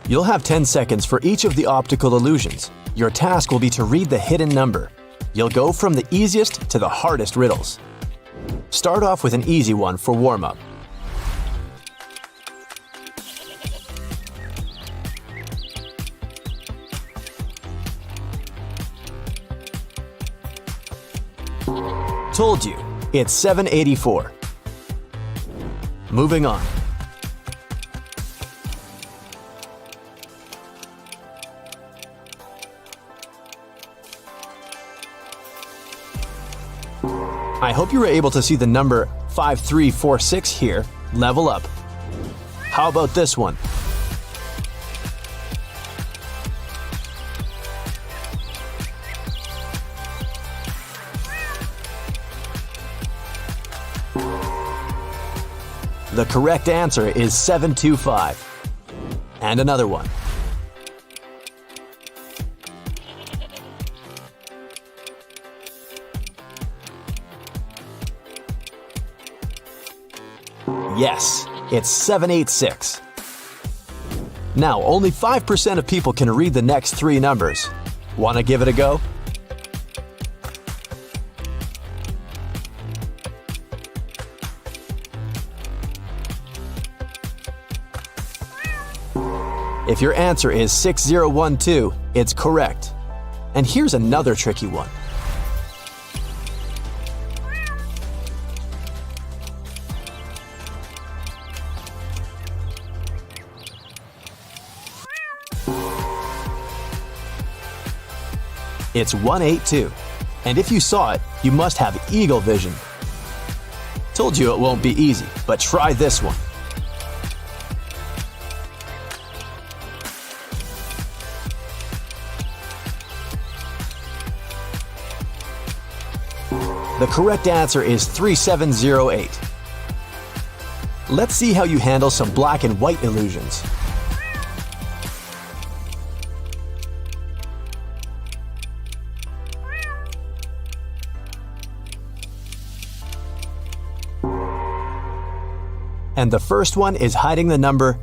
You'll have 10 seconds for each of the optical illusions. Your task will be to read the hidden number. You'll go from the easiest to the hardest riddles. Start off with an easy one for warm-up. Told you, it's 784. Moving on. I hope you were able to see the number 5346 here. Level up. How about this one? The correct answer is 725. And another one. Yes, it's 786. Now, only 5% of people can read the next three numbers. Want to give it a go? If your answer is 6012, it's correct. And here's another tricky one. It's 182. And if you saw it, you must have eagle vision. Told you it won't be easy, but try this one. The correct answer is 3708. Let's see how you handle some black and white illusions. And the first one is hiding the number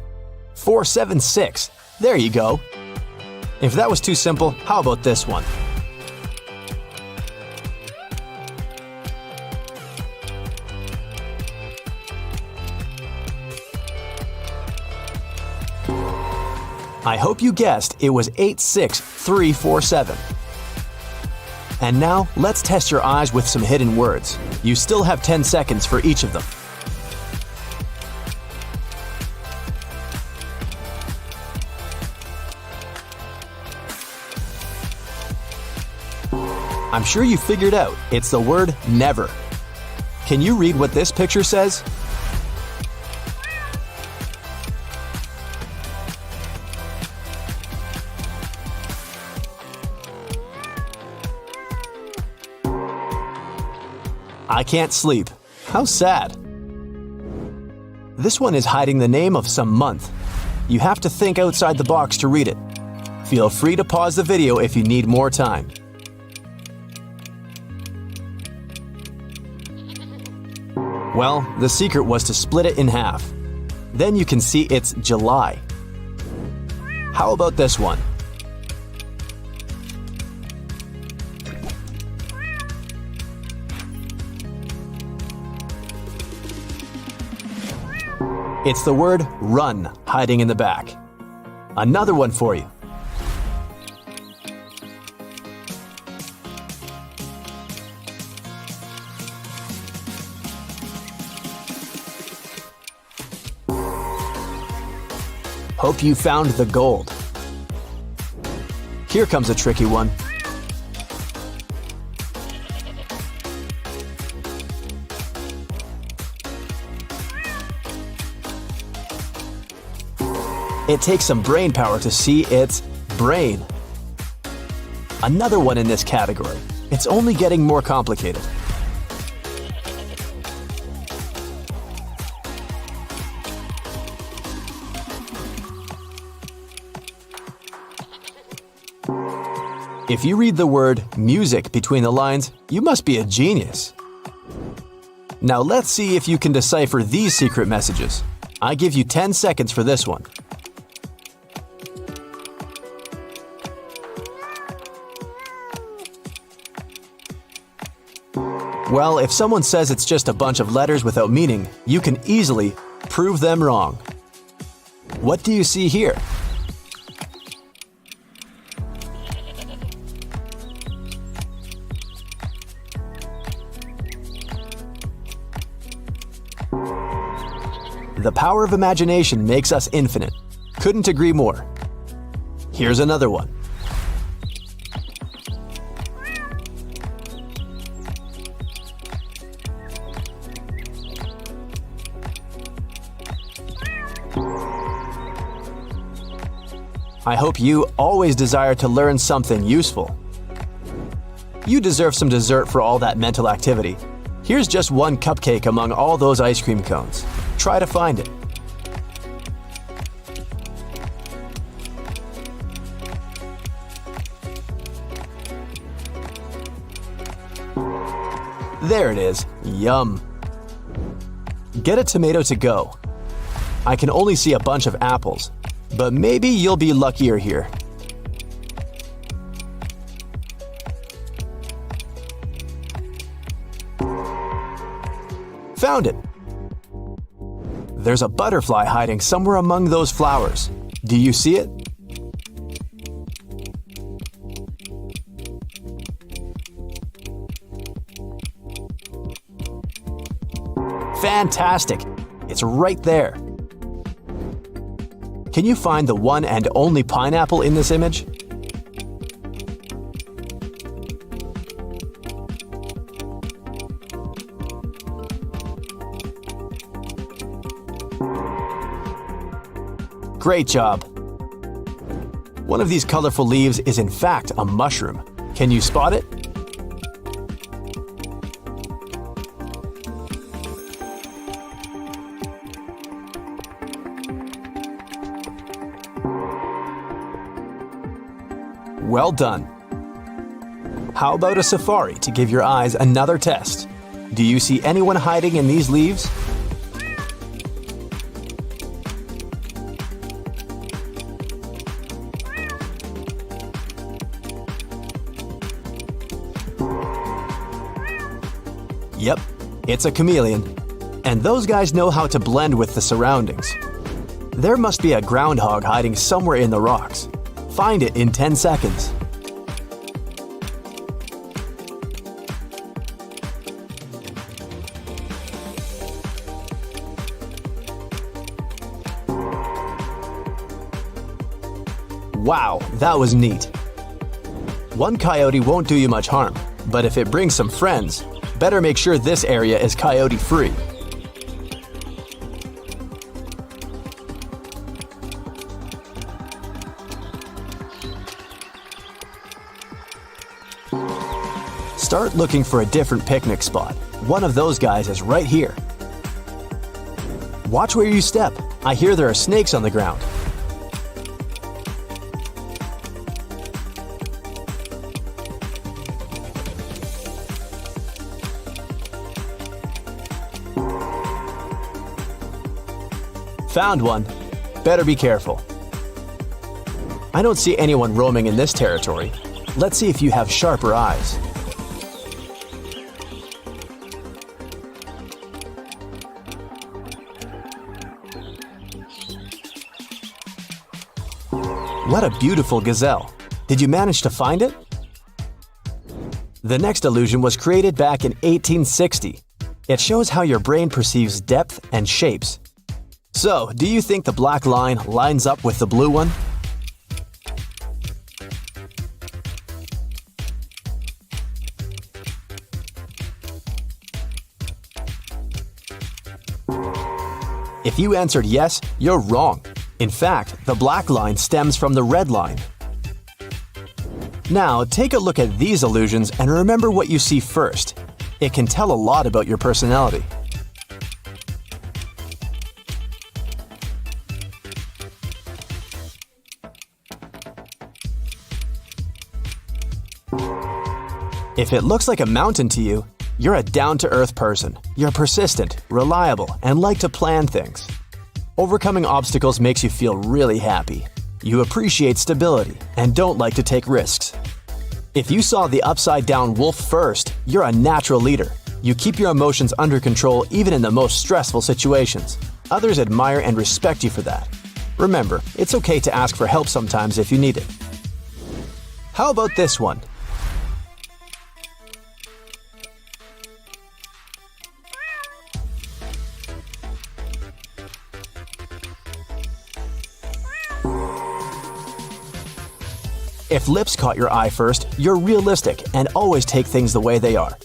476. There you go. If that was too simple, how about this one? I hope you guessed it was 86347. And now, let's test your eyes with some hidden words. You still have 10 seconds for each of them. I'm sure you figured out it's the word never. Can you read what this picture says? I can't sleep. How sad. This one is hiding the name of some month. You have to think outside the box to read it. Feel free to pause the video if you need more time. Well, the secret was to split it in half. Then you can see it's July. How about this one? It's the word run hiding in the back. Another one for you. Hope you found the gold. Here comes a tricky one. It takes some brain power to see its brain. Another one in this category. It's only getting more complicated. If you read the word music between the lines, you must be a genius. Now let's see if you can decipher these secret messages. I give you 10 seconds for this one. Well, if someone says it's just a bunch of letters without meaning, you can easily prove them wrong. What do you see here? The power of imagination makes us infinite. Couldn't agree more. Here's another one. I hope you always desire to learn something useful. You deserve some dessert for all that mental activity. Here's just one cupcake among all those ice cream cones. Try to find it. There it is. Yum. Get a tomato to go. I can only see a bunch of apples, but maybe you'll be luckier here. Found it! There's a butterfly hiding somewhere among those flowers. Do you see it? Fantastic! It's right there. Can you find the one and only pineapple in this image? Great job! One of these colorful leaves is in fact a mushroom. Can you spot it? Well done! How about a safari to give your eyes another test? Do you see anyone hiding in these leaves? Yep, it's a chameleon. And those guys know how to blend with the surroundings. There must be a groundhog hiding somewhere in the rocks. Find it in 10 seconds. Wow, that was neat. One coyote won't do you much harm, but if it brings some friends, better make sure this area is coyote-free. Start looking for a different picnic spot. One of those guys is right here. Watch where you step. I hear there are snakes on the ground. Found one. Better be careful. I don't see anyone roaming in this territory. Let's see if you have sharper eyes. What a beautiful gazelle. Did you manage to find it? The next illusion was created back in 1860. It shows how your brain perceives depth and shapes. So, do you think the black line lines up with the blue one? If you answered yes, you're wrong. In fact, the black line stems from the red line. Now, take a look at these illusions and remember what you see first. It can tell a lot about your personality. If it looks like a mountain to you, you're a down-to-earth person. You're persistent, reliable, and like to plan things. Overcoming obstacles makes you feel really happy. You appreciate stability and don't like to take risks. If you saw the upside-down wolf first, you're a natural leader. You keep your emotions under control even in the most stressful situations. Others admire and respect you for that. Remember, it's okay to ask for help sometimes if you need it. How about this one? If lips caught your eye first, you're realistic and always take things the way they are.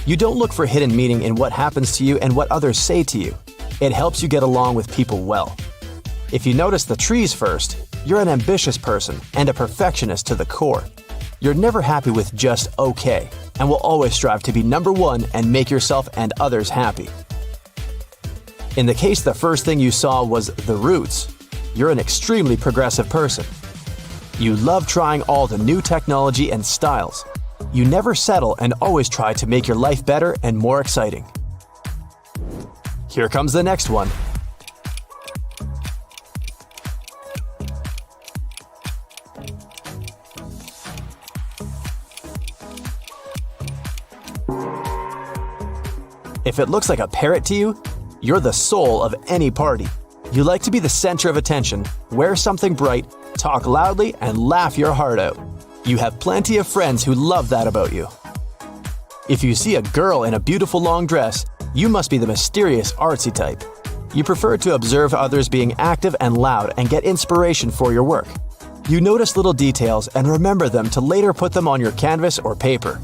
You don't look for hidden meaning in what happens to you and what others say to you. It helps you get along with people well. If you notice the trees first, you're an ambitious person and a perfectionist to the core. You're never happy with just okay, and will always strive to be number one and make yourself and others happy. In the case the first thing you saw was the roots, you're an extremely progressive person. You love trying all the new technology and styles. You never settle and always try to make your life better and more exciting. Here comes the next one. If it looks like a parrot to you, you're the soul of any party. You like to be the center of attention, wear something bright, talk loudly, and laugh your heart out. You have plenty of friends who love that about you. If you see a girl in a beautiful long dress, you must be the mysterious artsy type. You prefer to observe others being active and loud and get inspiration for your work. You notice little details and remember them to later put them on your canvas or paper.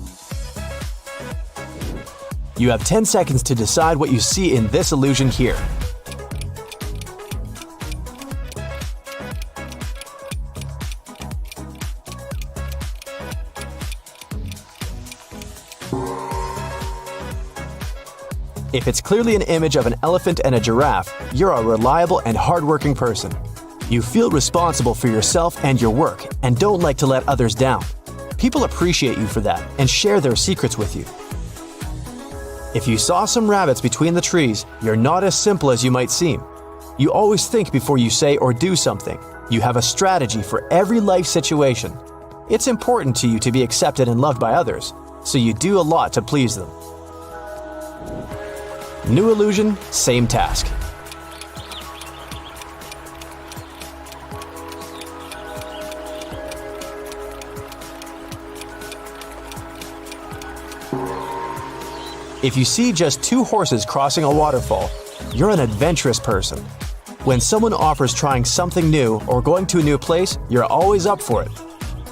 You have 10 seconds to decide what you see in this illusion here. If it's clearly an image of an elephant and a giraffe, you're a reliable and hardworking person. You feel responsible for yourself and your work and don't like to let others down. People appreciate you for that and share their secrets with you. If you saw some rabbits between the trees, you're not as simple as you might seem. You always think before you say or do something. You have a strategy for every life situation. It's important to you to be accepted and loved by others, so you do a lot to please them. New illusion, same task. If you see just two horses crossing a waterfall, you're an adventurous person. When someone offers trying something new or going to a new place, you're always up for it.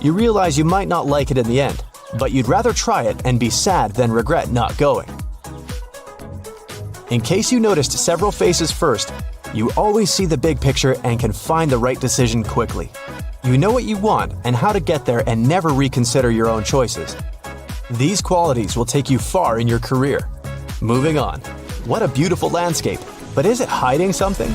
You realize you might not like it in the end, but you'd rather try it and be sad than regret not going. In case you noticed several faces first, you always see the big picture and can find the right decision quickly. You know what you want and how to get there and never reconsider your own choices. These qualities will take you far in your career. Moving on. What a beautiful landscape, but is it hiding something?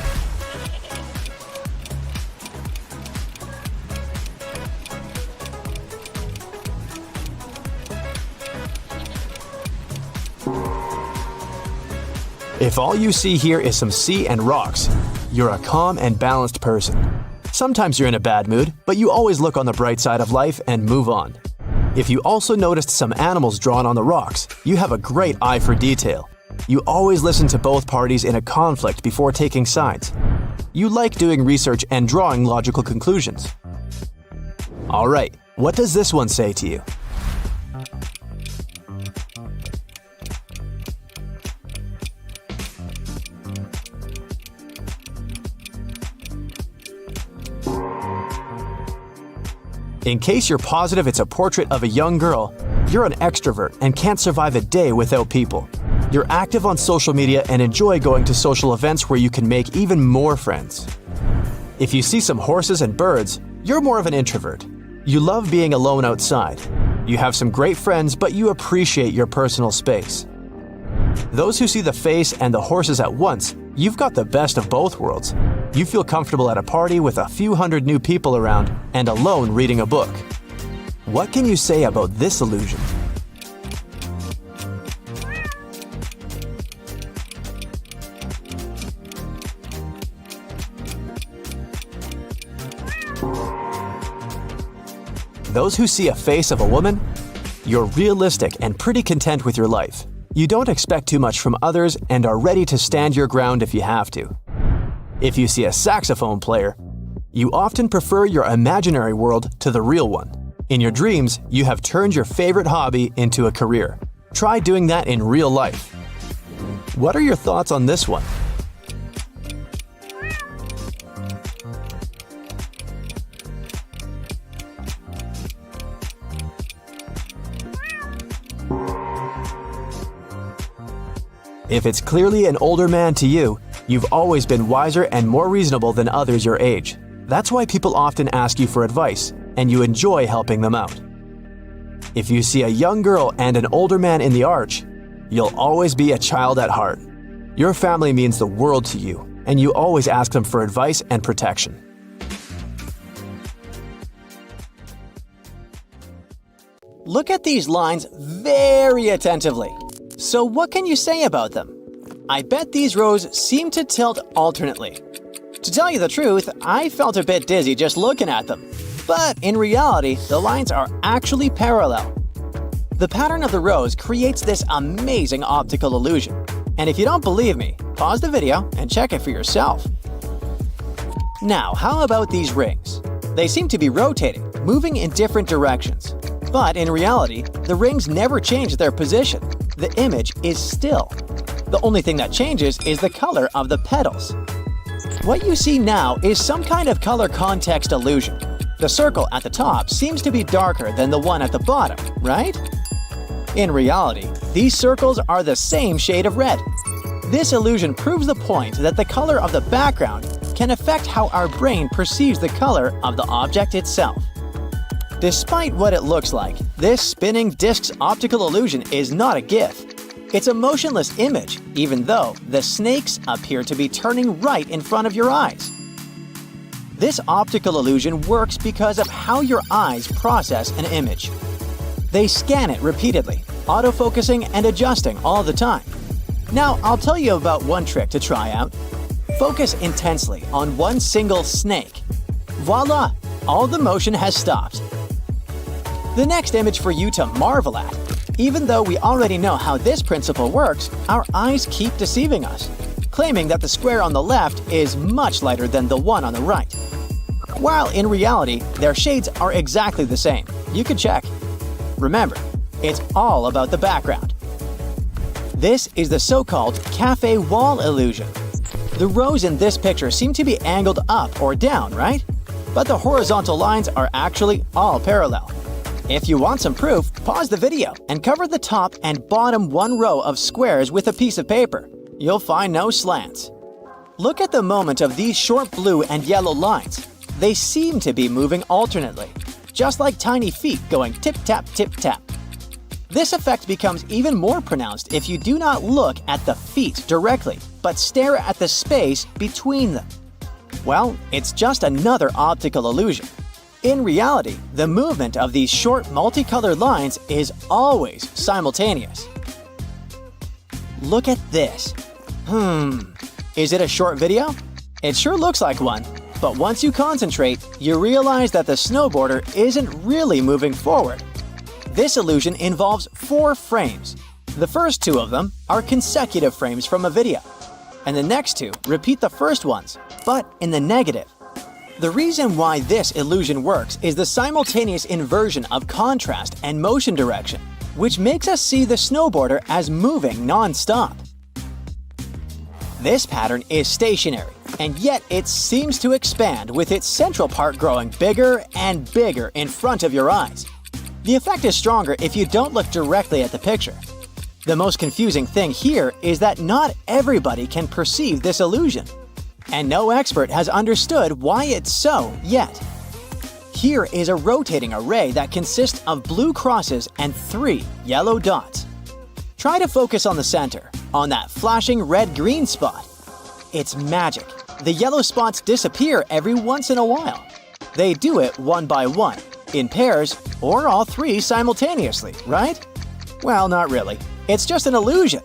If all you see here is some sea and rocks, you're a calm and balanced person. Sometimes you're in a bad mood, but you always look on the bright side of life and move on. If you also noticed some animals drawn on the rocks, you have a great eye for detail. You always listen to both parties in a conflict before taking sides. You like doing research and drawing logical conclusions. Alright, what does this one say to you? In case you're positive it's a portrait of a young girl, you're an extrovert and can't survive a day without people. You're active on social media and enjoy going to social events where you can make even more friends. If you see some horses and birds, you're more of an introvert. You love being alone outside. You have some great friends, but you appreciate your personal space. Those who see the face and the horses at once, you've got the best of both worlds. You feel comfortable at a party with a few hundred new people around and alone reading a book. What can you say about this illusion? Those who see a face of a woman, you're realistic and pretty content with your life. You don't expect too much from others and are ready to stand your ground if you have to. If you see a saxophone player, you often prefer your imaginary world to the real one. In your dreams, you have turned your favorite hobby into a career. Try doing that in real life. What are your thoughts on this one? If it's clearly an older man to you, you've always been wiser and more reasonable than others your age. That's why people often ask you for advice, and you enjoy helping them out. If you see a young girl and an older man in the arch, you'll always be a child at heart. Your family means the world to you, and you always ask them for advice and protection. Look at these lines very attentively. So what can you say about them? I bet these rows seem to tilt alternately. To tell you the truth, I felt a bit dizzy just looking at them. But in reality, the lines are actually parallel. The pattern of the rows creates this amazing optical illusion. And if you don't believe me, pause the video and check it for yourself. Now, how about these rings? They seem to be rotating, moving in different directions. But in reality, the rings never change their position. The image is still. The only thing that changes is the color of the petals. What you see now is some kind of color context illusion. The circle at the top seems to be darker than the one at the bottom, right? In reality, these circles are the same shade of red. This illusion proves the point that the color of the background can affect how our brain perceives the color of the object itself. Despite what it looks like, this spinning disk's optical illusion is not a GIF. It's a motionless image, even though the snakes appear to be turning right in front of your eyes. This optical illusion works because of how your eyes process an image. They scan it repeatedly, autofocusing and adjusting all the time. Now, I'll tell you about one trick to try out. Focus intensely on one single snake. Voila! All the motion has stopped. The next image for you to marvel at. Even though we already know how this principle works, our eyes keep deceiving us, claiming that the square on the left is much lighter than the one on the right. While in reality, their shades are exactly the same. You can check. Remember, it's all about the background. This is the so-called cafe wall illusion. The rows in this picture seem to be angled up or down, right? But the horizontal lines are actually all parallel. If you want some proof, pause the video and cover the top and bottom one row of squares with a piece of paper. You'll find no slants. Look at the moment of these short blue and yellow lines. They seem to be moving alternately, just like tiny feet going tip-tap, tip-tap. This effect becomes even more pronounced if you do not look at the feet directly, but stare at the space between them. Well, it's just another optical illusion. In reality, the movement of these short multicolored lines is always simultaneous. Look at this. Is it a short video? It sure looks like one, but once you concentrate, you realize that the snowboarder isn't really moving forward. This illusion involves 4 frames. The first 2 of them are consecutive frames from a video, and the next 2 repeat the first ones, but in the negative. The reason why this illusion works is the simultaneous inversion of contrast and motion direction, which makes us see the snowboarder as moving non-stop. This pattern is stationary, and yet it seems to expand with its central part growing bigger and bigger in front of your eyes. The effect is stronger if you don't look directly at the picture. The most confusing thing here is that not everybody can perceive this illusion, and no expert has understood why it's so yet. Here is a rotating array that consists of blue crosses and 3 yellow dots. Try to focus on the center, on that flashing red-green spot. It's magic. The yellow spots disappear every once in a while. They do it one by one, in pairs, or all 3 simultaneously, right? Well, not really. It's just an illusion.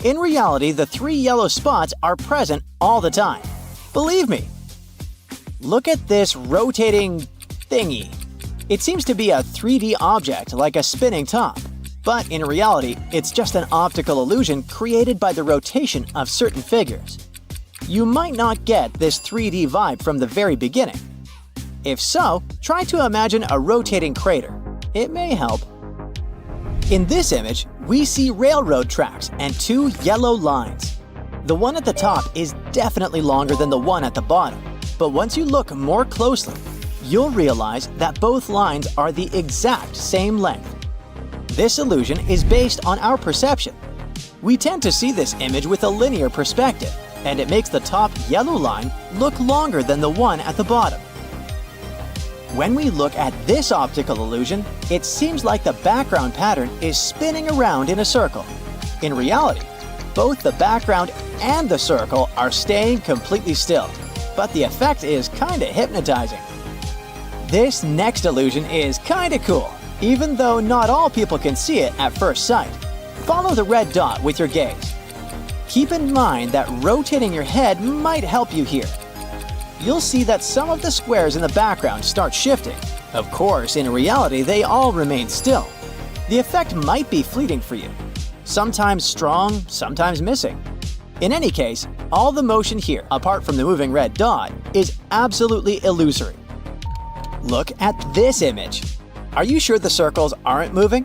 In reality, the 3 yellow spots are present all the time. Believe me. Look at this rotating thingy. It seems to be a 3D object like a spinning top. but in reality, it's just an optical illusion created by the rotation of certain figures. You might not get this 3D vibe from the very beginning. If so, try to imagine a rotating crater. It may help. In this image, we see railroad tracks and two yellow lines. The one at the top is definitely longer than the one at the bottom, but once you look more closely, you'll realize that both lines are the exact same length. This illusion is based on our perception. We tend to see this image with a linear perspective, and it makes the top yellow line look longer than the one at the bottom. When we look at this optical illusion, it seems like the background pattern is spinning around in a circle. In reality, both the background and the circle are staying completely still, but the effect is kinda hypnotizing. This next illusion is kinda cool, even though not all people can see it at first sight. Follow the red dot with your gaze. Keep in mind that rotating your head might help you here. You'll see that some of the squares in the background start shifting. Of course, in reality, they all remain still. The effect might be fleeting for you. Sometimes strong, sometimes missing. In any case, all the motion here, apart from the moving red dot, is absolutely illusory. Look at this image. Are you sure the circles aren't moving?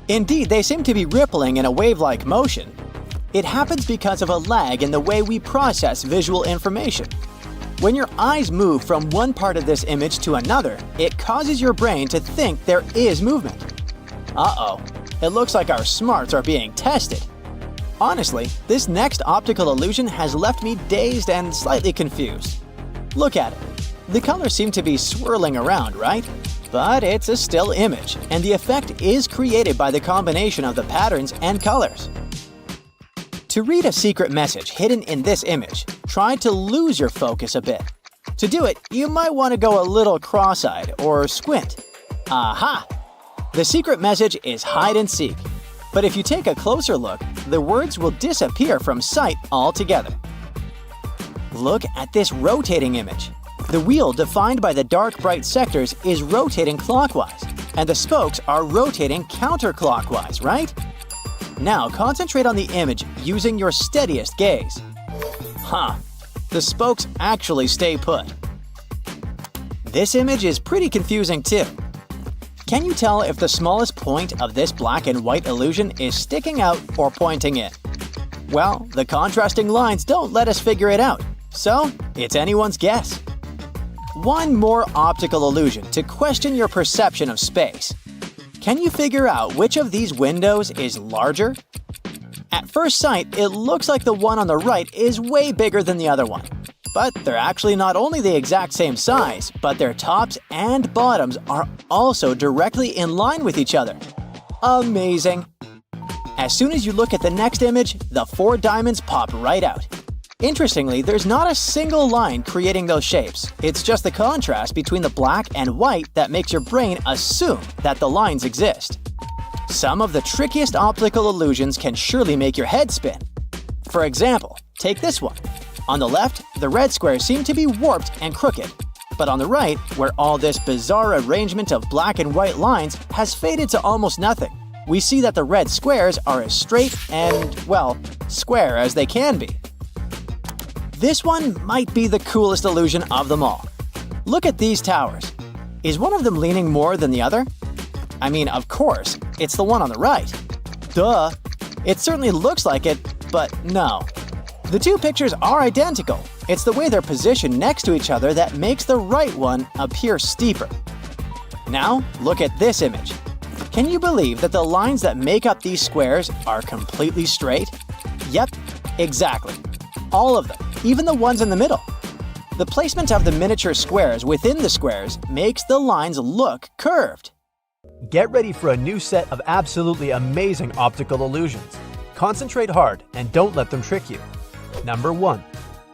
Indeed, they seem to be rippling in a wave-like motion. It happens because of a lag in the way we process visual information. When your eyes move from one part of this image to another, it causes your brain to think there is movement. Uh-oh, it looks like our smarts are being tested. Honestly, this next optical illusion has left me dazed and slightly confused. Look at it. The colors seem to be swirling around, right? But it's a still image, and the effect is created by the combination of the patterns and colors. To read a secret message hidden in this image, try to lose your focus a bit. To do it, you might want to go a little cross-eyed or squint. Aha! The secret message is hide and seek. But if you take a closer look, the words will disappear from sight altogether. Look at this rotating image. The wheel defined by the dark bright sectors is rotating clockwise, and the spokes are rotating counterclockwise, right? Now concentrate on the image using your steadiest gaze. The spokes actually stay put. This image is pretty confusing too. Can you tell if the smallest point of this black and white illusion is sticking out or pointing in? Well, the contrasting lines don't let us figure it out, so it's anyone's guess. One more optical illusion to question your perception of space. Can you figure out which of these windows is larger? At first sight, it looks like the one on the right is way bigger than the other one. But they're actually not only the exact same size, but their tops and bottoms are also directly in line with each other. Amazing! As soon as you look at the next image, the four diamonds pop right out. Interestingly, there's not a single line creating those shapes. It's just the contrast between the black and white that makes your brain assume that the lines exist. Some of the trickiest optical illusions can surely make your head spin. For example, take this one. On the left, the red squares seem to be warped and crooked. But on the right, where all this bizarre arrangement of black and white lines has faded to almost nothing, we see that the red squares are as straight and, well, square as they can be. This one might be the coolest illusion of them all. Look at these towers. Is one of them leaning more than the other? I mean, of course, it's the one on the right. Duh! It certainly looks like it, but no. The two pictures are identical. It's the way they're positioned next to each other that makes the right one appear steeper. Now, look at this image. Can you believe that the lines that make up these squares are completely straight? Yep, exactly. All of them, even the ones in the middle. The placement of the miniature squares within the squares makes the lines look curved. Get ready for a new set of absolutely amazing optical illusions. Concentrate hard and don't let them trick you. Number 1.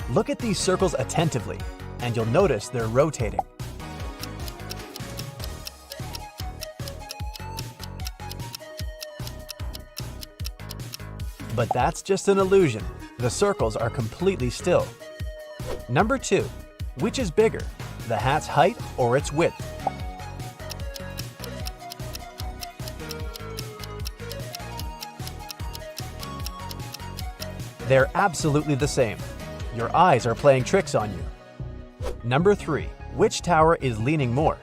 Look at these circles attentively, and you'll notice they're rotating. But that's just an illusion. The circles are completely still. Number 2. Which is bigger, the hat's height or its width? They're absolutely the same. Your eyes are playing tricks on you. Number 3. Which tower is leaning more?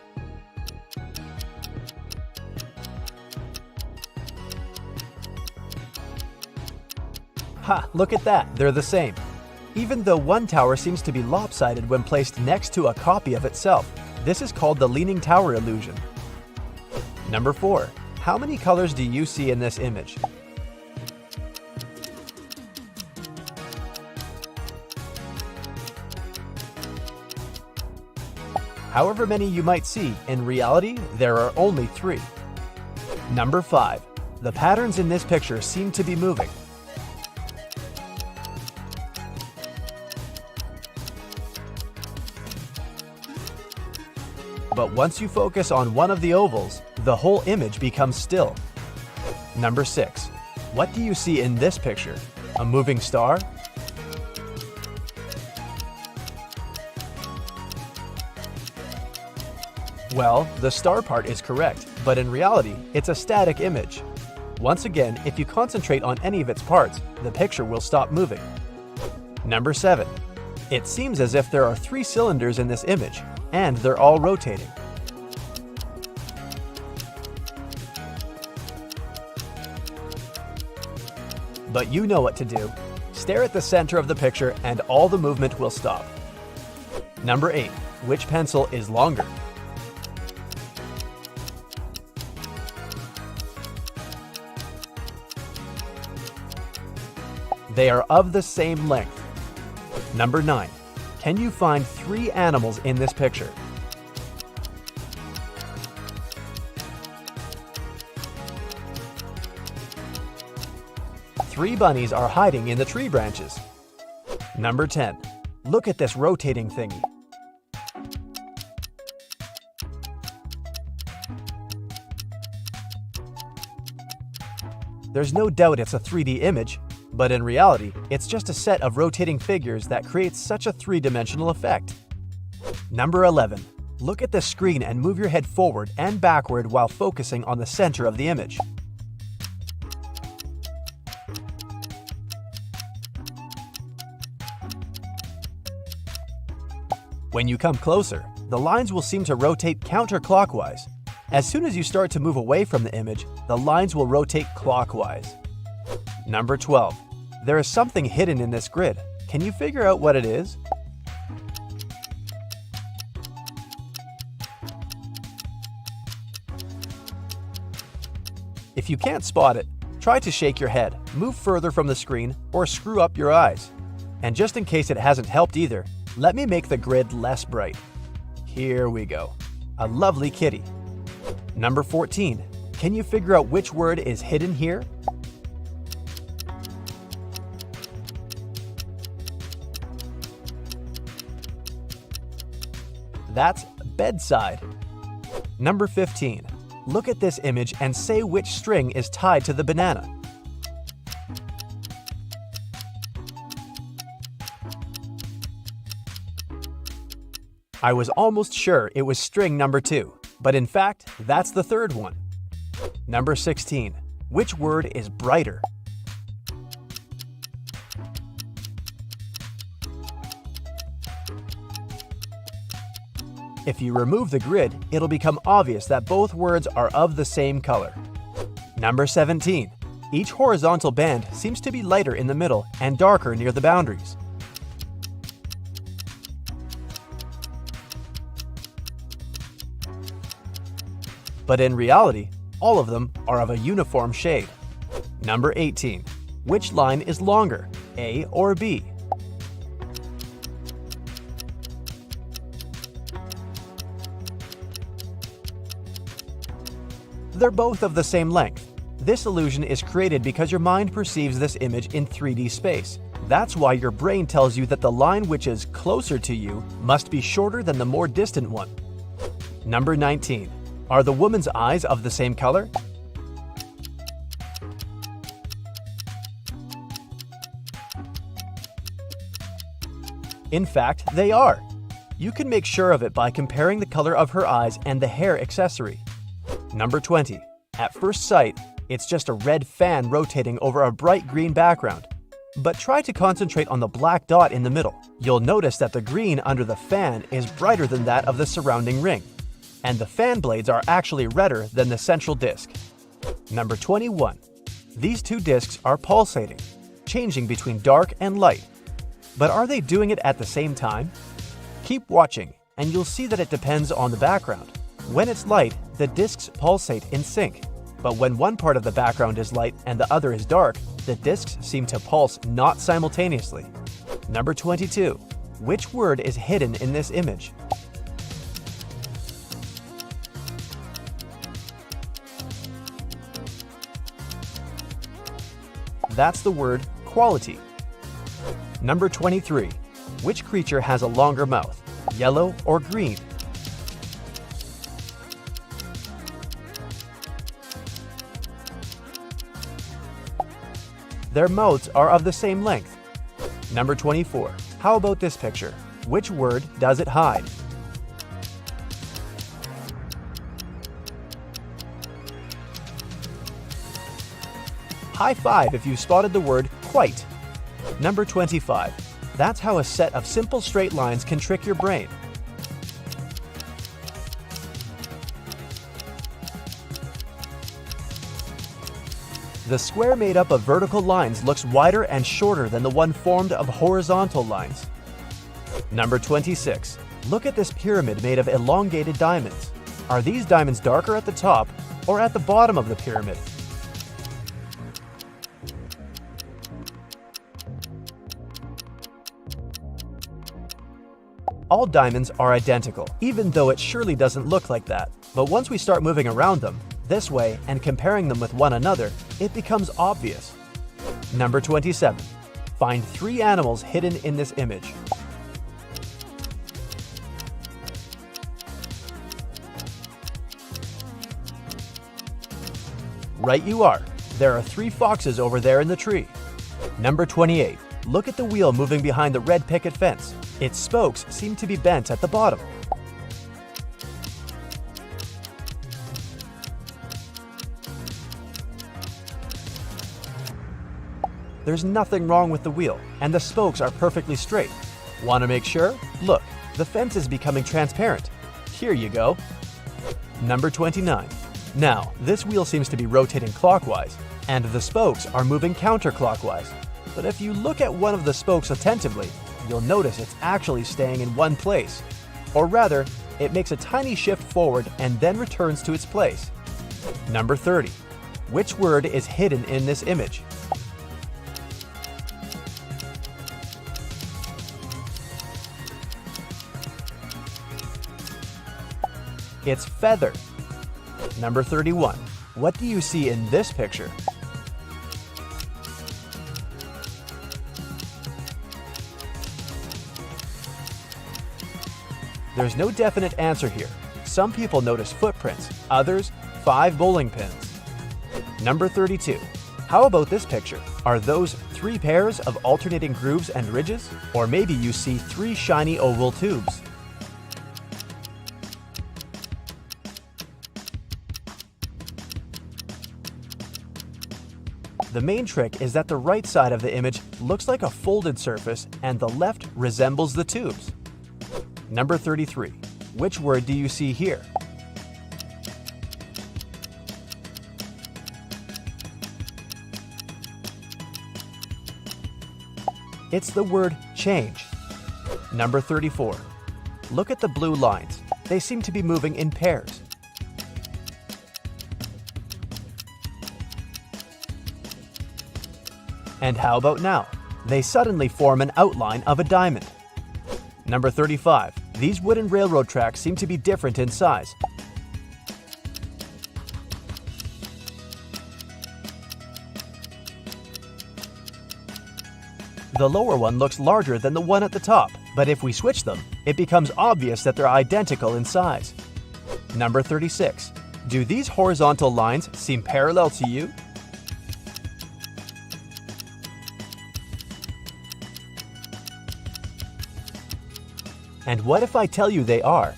Ha! Look at that, they're the same. Even though one tower seems to be lopsided when placed next to a copy of itself, this is called the leaning tower illusion. Number 4. How many colors do you see in this image? However many you might see, in reality, there are only 3. Number 5. The patterns in this picture seem to be moving. But once you focus on one of the ovals, the whole image becomes still. Number 6. What do you see in this picture? A moving star? Well, the star part is correct, but in reality, it's a static image. Once again, if you concentrate on any of its parts, the picture will stop moving. Number 7. It seems as if there are 3 cylinders in this image, and they're all rotating. But you know what to do. Stare at the center of the picture and all the movement will stop. Number 8. Which pencil is longer? They are of the same length. Number 9. Can you find 3 animals in this picture? Three bunnies are hiding in the tree branches. Number 10. Look at this rotating thingy. There's no doubt it's a 3D image, but in reality, it's just a set of rotating figures that creates such a 3-dimensional effect. Number 11. Look at the screen and move your head forward and backward while focusing on the center of the image. When you come closer, the lines will seem to rotate counterclockwise. As soon as you start to move away from the image, the lines will rotate clockwise. Number 12. There is something hidden in this grid. Can you figure out what it is? If you can't spot it, try to shake your head, move further from the screen, or screw up your eyes. And just in case it hasn't helped either, let me make the grid less bright. Here we go. A lovely kitty. Number 14. Can you figure out which word is hidden here? That's bedside. Number 15. Look at this image and say which string is tied to the banana. I was almost sure it was string number 2, but in fact, that's the third one. Number 16. Which word is brighter? If you remove the grid, it'll become obvious that both words are of the same color. Number 17. Each horizontal band seems to be lighter in the middle and darker near the boundaries. But in reality, all of them are of a uniform shade. Number 18. Which line is longer, A or B? They're both of the same length. This illusion is created because your mind perceives this image in 3D space. That's why your brain tells you that the line which is closer to you must be shorter than the more distant one. Number 19. Are the woman's eyes of the same color? In fact, they are. You can make sure of it by comparing the color of her eyes and the hair accessory. Number 20. At first sight, it's just a red fan rotating over a bright green background. But try to concentrate on the black dot in the middle. You'll notice that the green under the fan is brighter than that of the surrounding ring, and the fan blades are actually redder than the central disc. Number 21. These two discs are pulsating, changing between dark and light. But are they doing it at the same time? Keep watching, and you'll see that it depends on the background. When it's light, the discs pulsate in sync. But when one part of the background is light and the other is dark, the discs seem to pulse not simultaneously. Number 22. Which word is hidden in this image? That's the word quality. Number 23. Which creature has a longer mouth, yellow or green? Their mouths are of the same length. Number 24. How about this picture? Which word does it hide? High five if you spotted the word quite. Number 25. That's how a set of simple straight lines can trick your brain. The square made up of vertical lines looks wider and shorter than the one formed of horizontal lines. Number 26. Look at this pyramid made of elongated diamonds. Are these diamonds darker at the top or at the bottom of the pyramid? All diamonds are identical, even though it surely doesn't look like that. But once we start moving around them, this way, and comparing them with one another, it becomes obvious. Number 27. Find 3 animals hidden in this image. Right you are. There are 3 foxes over there in the tree. Number 28. Look at the wheel moving behind the red picket fence. Its spokes seem to be bent at the bottom. There's nothing wrong with the wheel, and the spokes are perfectly straight. Want to make sure? Look, the fence is becoming transparent. Here you go. Number 29. Now, this wheel seems to be rotating clockwise, and the spokes are moving counterclockwise. But if you look at one of the spokes attentively, you'll notice it's actually staying in one place. Or rather, it makes a tiny shift forward and then returns to its place. Number 30. Which word is hidden in this image? It's feather. Number 31. What do you see in this picture? There's no definite answer here. Some people notice footprints, others 5 bowling pins. Number 32. How about this picture? Are those 3 pairs of alternating grooves and ridges? Or maybe you see 3 shiny oval tubes. The main trick is that the right side of the image looks like a folded surface and the left resembles the tubes. Number 33. Which word do you see here? It's the word change. Number 34. Look at the blue lines. They seem to be moving in pairs. And how about now? They suddenly form an outline of a diamond. Number 35. These wooden railroad tracks seem to be different in size. The lower one looks larger than the one at the top, but if we switch them, it becomes obvious that they're identical in size. Number 36. Do these horizontal lines seem parallel to you? And what if I tell you they are,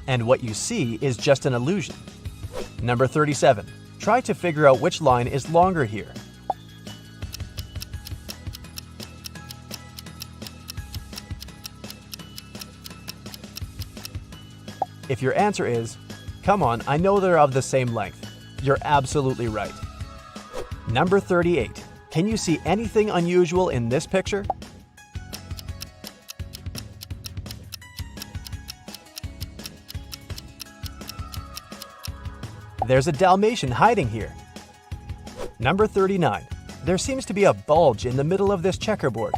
and what you see is just an illusion? Number 37. Try to figure out which line is longer here. If your answer is, "Come on, I know they're of the same length," you're absolutely right. Number 38. Can you see anything unusual in this picture? There's a Dalmatian hiding here. Number 39. There seems to be a bulge in the middle of this checkerboard.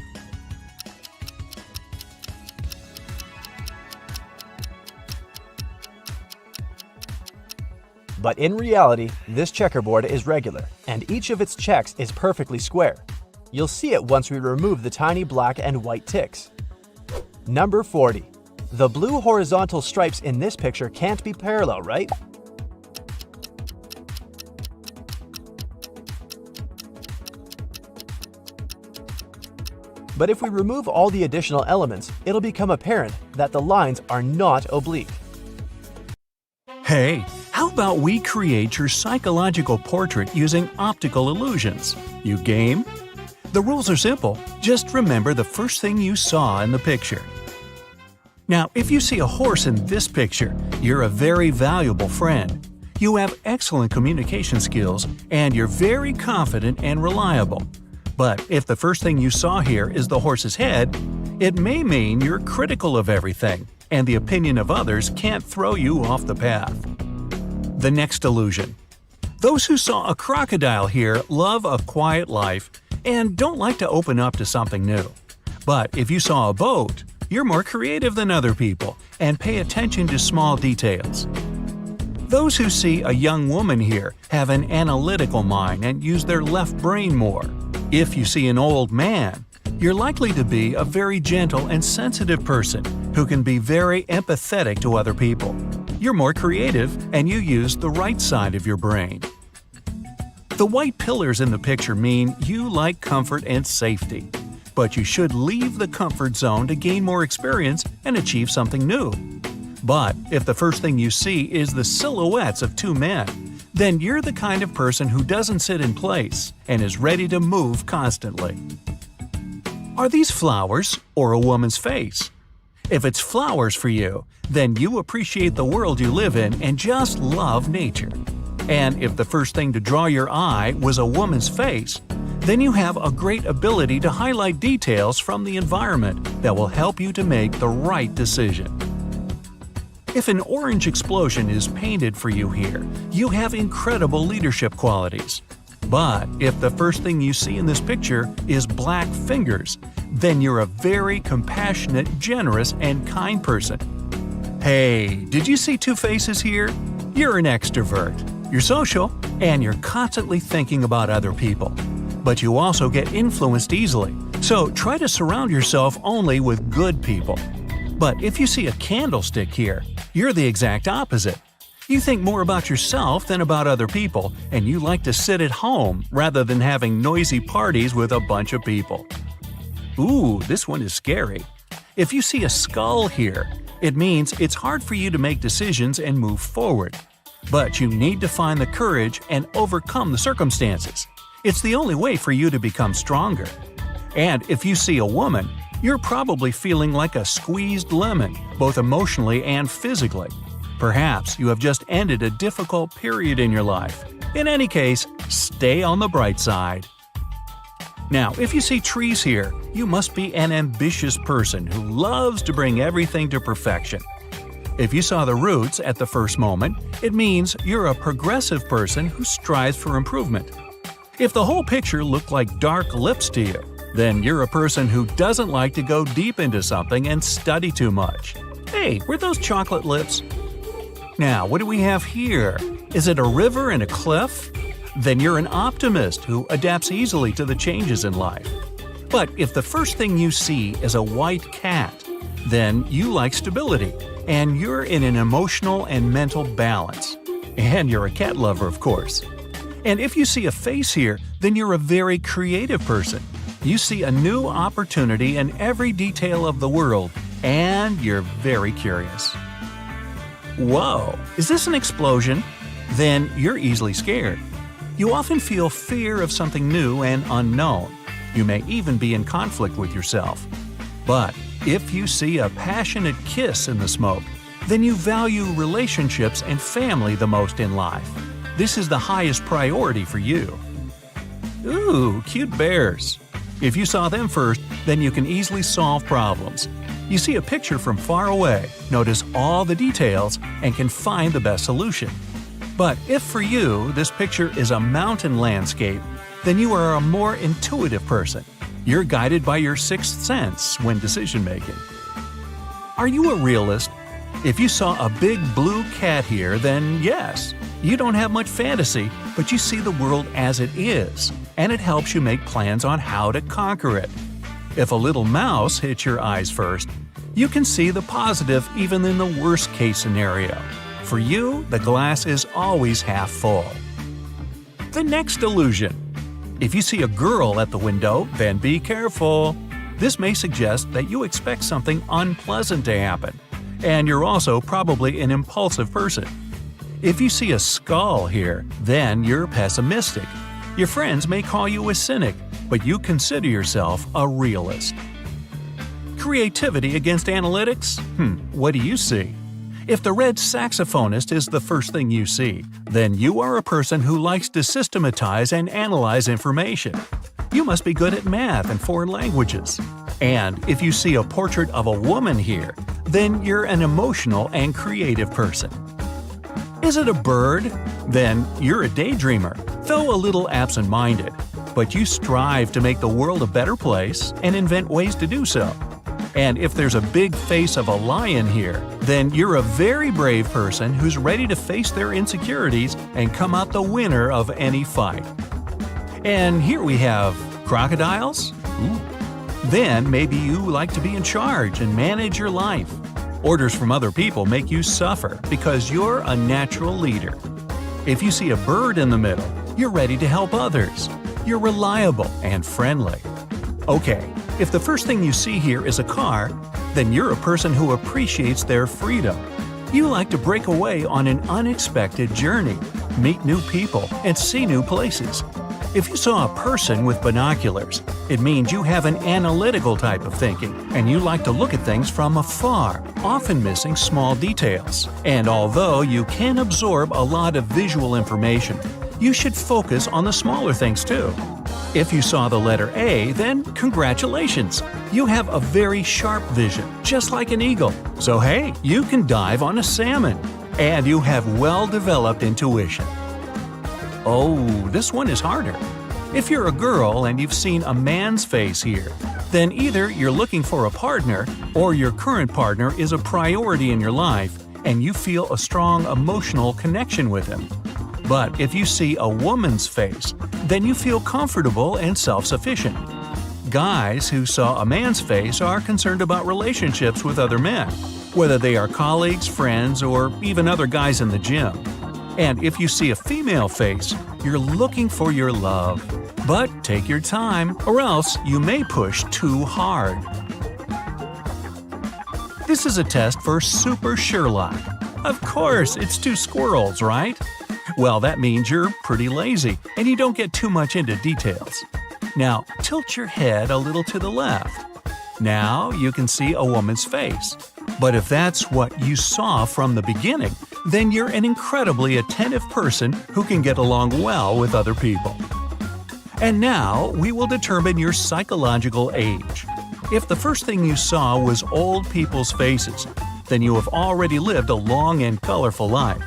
But in reality, this checkerboard is regular, and each of its checks is perfectly square. You'll see it once we remove the tiny black and white ticks. Number 40. The blue horizontal stripes in this picture can't be parallel, right? But if we remove all the additional elements, it'll become apparent that the lines are not oblique. Hey, how about we create your psychological portrait using optical illusions? You game? The rules are simple. Just remember the first thing you saw in the picture. Now, if you see a horse in this picture, you're a very valuable friend. You have excellent communication skills, and you're very confident and reliable. But if the first thing you saw here is the horse's head, it may mean you're critical of everything, and the opinion of others can't throw you off the path. The next illusion. Those who saw a crocodile here love a quiet life and don't like to open up to something new. But if you saw a boat, you're more creative than other people and pay attention to small details. Those who see a young woman here have an analytical mind and use their left brain more. If you see an old man, you're likely to be a very gentle and sensitive person who can be very empathetic to other people. You're more creative and you use the right side of your brain. The white pillars in the picture mean you like comfort and safety, but you should leave the comfort zone to gain more experience and achieve something new. But if the first thing you see is the silhouettes of two men, then you're the kind of person who doesn't sit in place and is ready to move constantly. Are these flowers or a woman's face? If it's flowers for you, then you appreciate the world you live in and just love nature. And if the first thing to draw your eye was a woman's face, then you have a great ability to highlight details from the environment that will help you to make the right decision. If an orange explosion is painted for you here, you have incredible leadership qualities. But if the first thing you see in this picture is black fingers, then you're a very compassionate, generous, and kind person. Hey, did you see two faces here? You're an extrovert. You're social, and you're constantly thinking about other people. But you also get influenced easily, so try to surround yourself only with good people. But if you see a candlestick here, you're the exact opposite. You think more about yourself than about other people, and you like to sit at home rather than having noisy parties with a bunch of people. Ooh, this one is scary. If you see a skull here, it means it's hard for you to make decisions and move forward. But you need to find the courage and overcome the circumstances. It's the only way for you to become stronger. And if you see a woman, you're probably feeling like a squeezed lemon, both emotionally and physically. Perhaps you have just ended a difficult period in your life. In any case, stay on the bright side. Now, if you see trees here, you must be an ambitious person who loves to bring everything to perfection. If you saw the roots at the first moment, it means you're a progressive person who strives for improvement. If the whole picture looked like dark lips to you, then you're a person who doesn't like to go deep into something and study too much. Hey, were those chocolate lips? Now, what do we have here? Is it a river and a cliff? Then you're an optimist who adapts easily to the changes in life. But if the first thing you see is a white cat, then you like stability, and you're in an emotional and mental balance. And you're a cat lover, of course. And if you see a face here, then you're a very creative person. You see a new opportunity in every detail of the world, and you're very curious. Whoa, is this an explosion? Then you're easily scared. You often feel fear of something new and unknown. You may even be in conflict with yourself. But if you see a passionate kiss in the smoke, then you value relationships and family the most in life. This is the highest priority for you. Ooh, cute bears. If you saw them first, then you can easily solve problems. You see a picture from far away, notice all the details, and can find the best solution. But if for you this picture is a mountain landscape, then you are a more intuitive person. You're guided by your sixth sense when decision making. Are you a realist? If you saw a big blue cat here, then yes, you don't have much fantasy, but you see the world as it is, and it helps you make plans on how to conquer it. If a little mouse hits your eyes first, you can see the positive even in the worst case scenario. For you, the glass is always half full. The next illusion. If you see a girl at the window, then be careful. This may suggest that you expect something unpleasant to happen, and you're also probably an impulsive person. If you see a skull here, then you're pessimistic. Your friends may call you a cynic, but you consider yourself a realist. Creativity against analytics? What do you see? If the red saxophonist is the first thing you see, then you are a person who likes to systematize and analyze information. You must be good at math and foreign languages. And if you see a portrait of a woman here, then you're an emotional and creative person. Is it a bird? Then you're a daydreamer, though a little absent-minded. But you strive to make the world a better place and invent ways to do so. And if there's a big face of a lion here, then you're a very brave person who's ready to face their insecurities and come out the winner of any fight. And here we have crocodiles? Then maybe you like to be in charge and manage your life. Orders from other people make you suffer because you're a natural leader. If you see a bird in the middle, you're ready to help others. You're reliable and friendly. Okay, if the first thing you see here is a car, then you're a person who appreciates their freedom. You like to break away on an unexpected journey, meet new people, and see new places. If you saw a person with binoculars, it means you have an analytical type of thinking, and you like to look at things from afar, often missing small details. And although you can absorb a lot of visual information, you should focus on the smaller things too. If you saw the letter A, then congratulations! You have a very sharp vision, just like an eagle. So hey, you can dive on a salmon. And you have well-developed intuition. Oh, this one is harder. If you're a girl and you've seen a man's face here, then either you're looking for a partner or your current partner is a priority in your life and you feel a strong emotional connection with him. But if you see a woman's face, then you feel comfortable and self-sufficient. Guys who saw a man's face are concerned about relationships with other men, whether they are colleagues, friends, or even other guys in the gym. And if you see a female face, you're looking for your love. But take your time, or else you may push too hard. This is a test for Super Sherlock. Of course, it's two squirrels, right? Well, that means you're pretty lazy and you don't get too much into details. Now, tilt your head a little to the left. Now you can see a woman's face. But if that's what you saw from the beginning, then you're an incredibly attentive person who can get along well with other people. And now we will determine your psychological age. If the first thing you saw was old people's faces, then you have already lived a long and colorful life.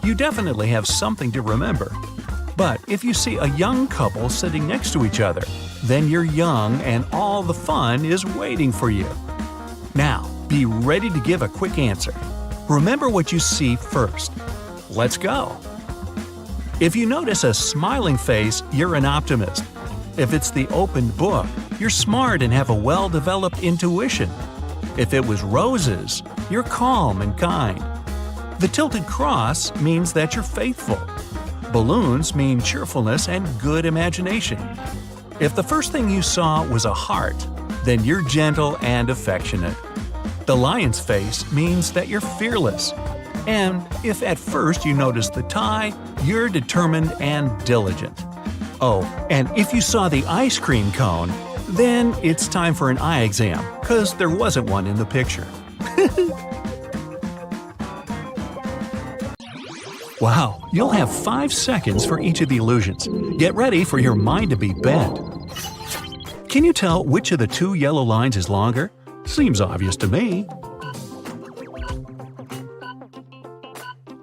You definitely have something to remember. But if you see a young couple sitting next to each other, then you're young and all the fun is waiting for you. Now, be ready to give a quick answer. Remember what you see first. Let's go! If you notice a smiling face, you're an optimist. If it's the open book, you're smart and have a well-developed intuition. If it was roses, you're calm and kind. The tilted cross means that you're faithful. Balloons mean cheerfulness and good imagination. If the first thing you saw was a heart, then you're gentle and affectionate. The lion's face means that you're fearless. And if at first you noticed the tie, you're determined and diligent. Oh, and if you saw the ice cream cone, then it's time for an eye exam, 'cause there wasn't one in the picture. Wow, you'll have 5 seconds for each of the illusions. Get ready for your mind to be bent. Can you tell which of the 2 yellow lines is longer? Seems obvious to me.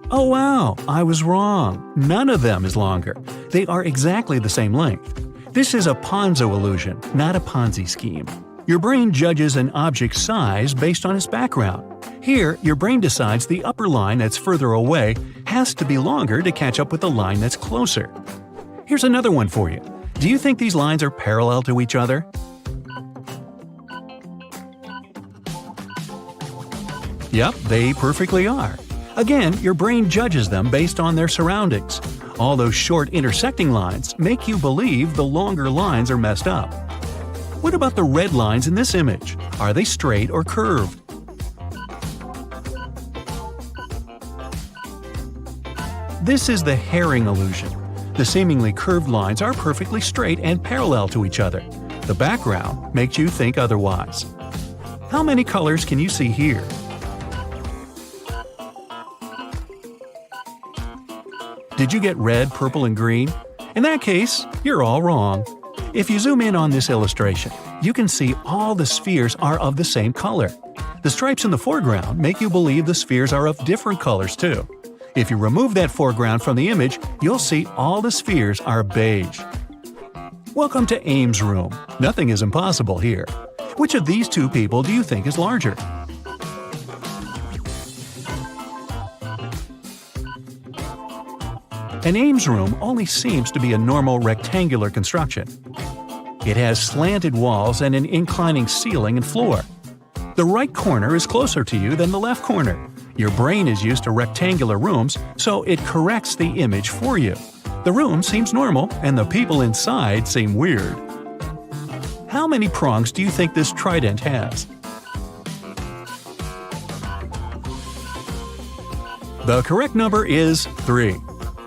Oh wow, I was wrong. None of them is longer. They are exactly the same length. This is a Ponzo illusion, not a Ponzi scheme. Your brain judges an object's size based on its background. Here, your brain decides the upper line that's further away has to be longer to catch up with the line that's closer. Here's another one for you. Do you think these lines are parallel to each other? Yep, they perfectly are. Again, your brain judges them based on their surroundings. All those short intersecting lines make you believe the longer lines are messed up. What about the red lines in this image? Are they straight or curved? This is the herring illusion. The seemingly curved lines are perfectly straight and parallel to each other. The background makes you think otherwise. How many colors can you see here? Did you get red, purple, and green? In that case, you're all wrong. If you zoom in on this illustration, you can see all the spheres are of the same color. The stripes in the foreground make you believe the spheres are of different colors too. If you remove that foreground from the image, you'll see all the spheres are beige. Welcome to Ames' room. Nothing is impossible here. Which of these 2 people do you think is larger? An Ames room only seems to be a normal rectangular construction. It has slanted walls and an inclining ceiling and floor. The right corner is closer to you than the left corner. Your brain is used to rectangular rooms, so it corrects the image for you. The room seems normal, and the people inside seem weird. How many prongs do you think this trident has? The correct number is 3.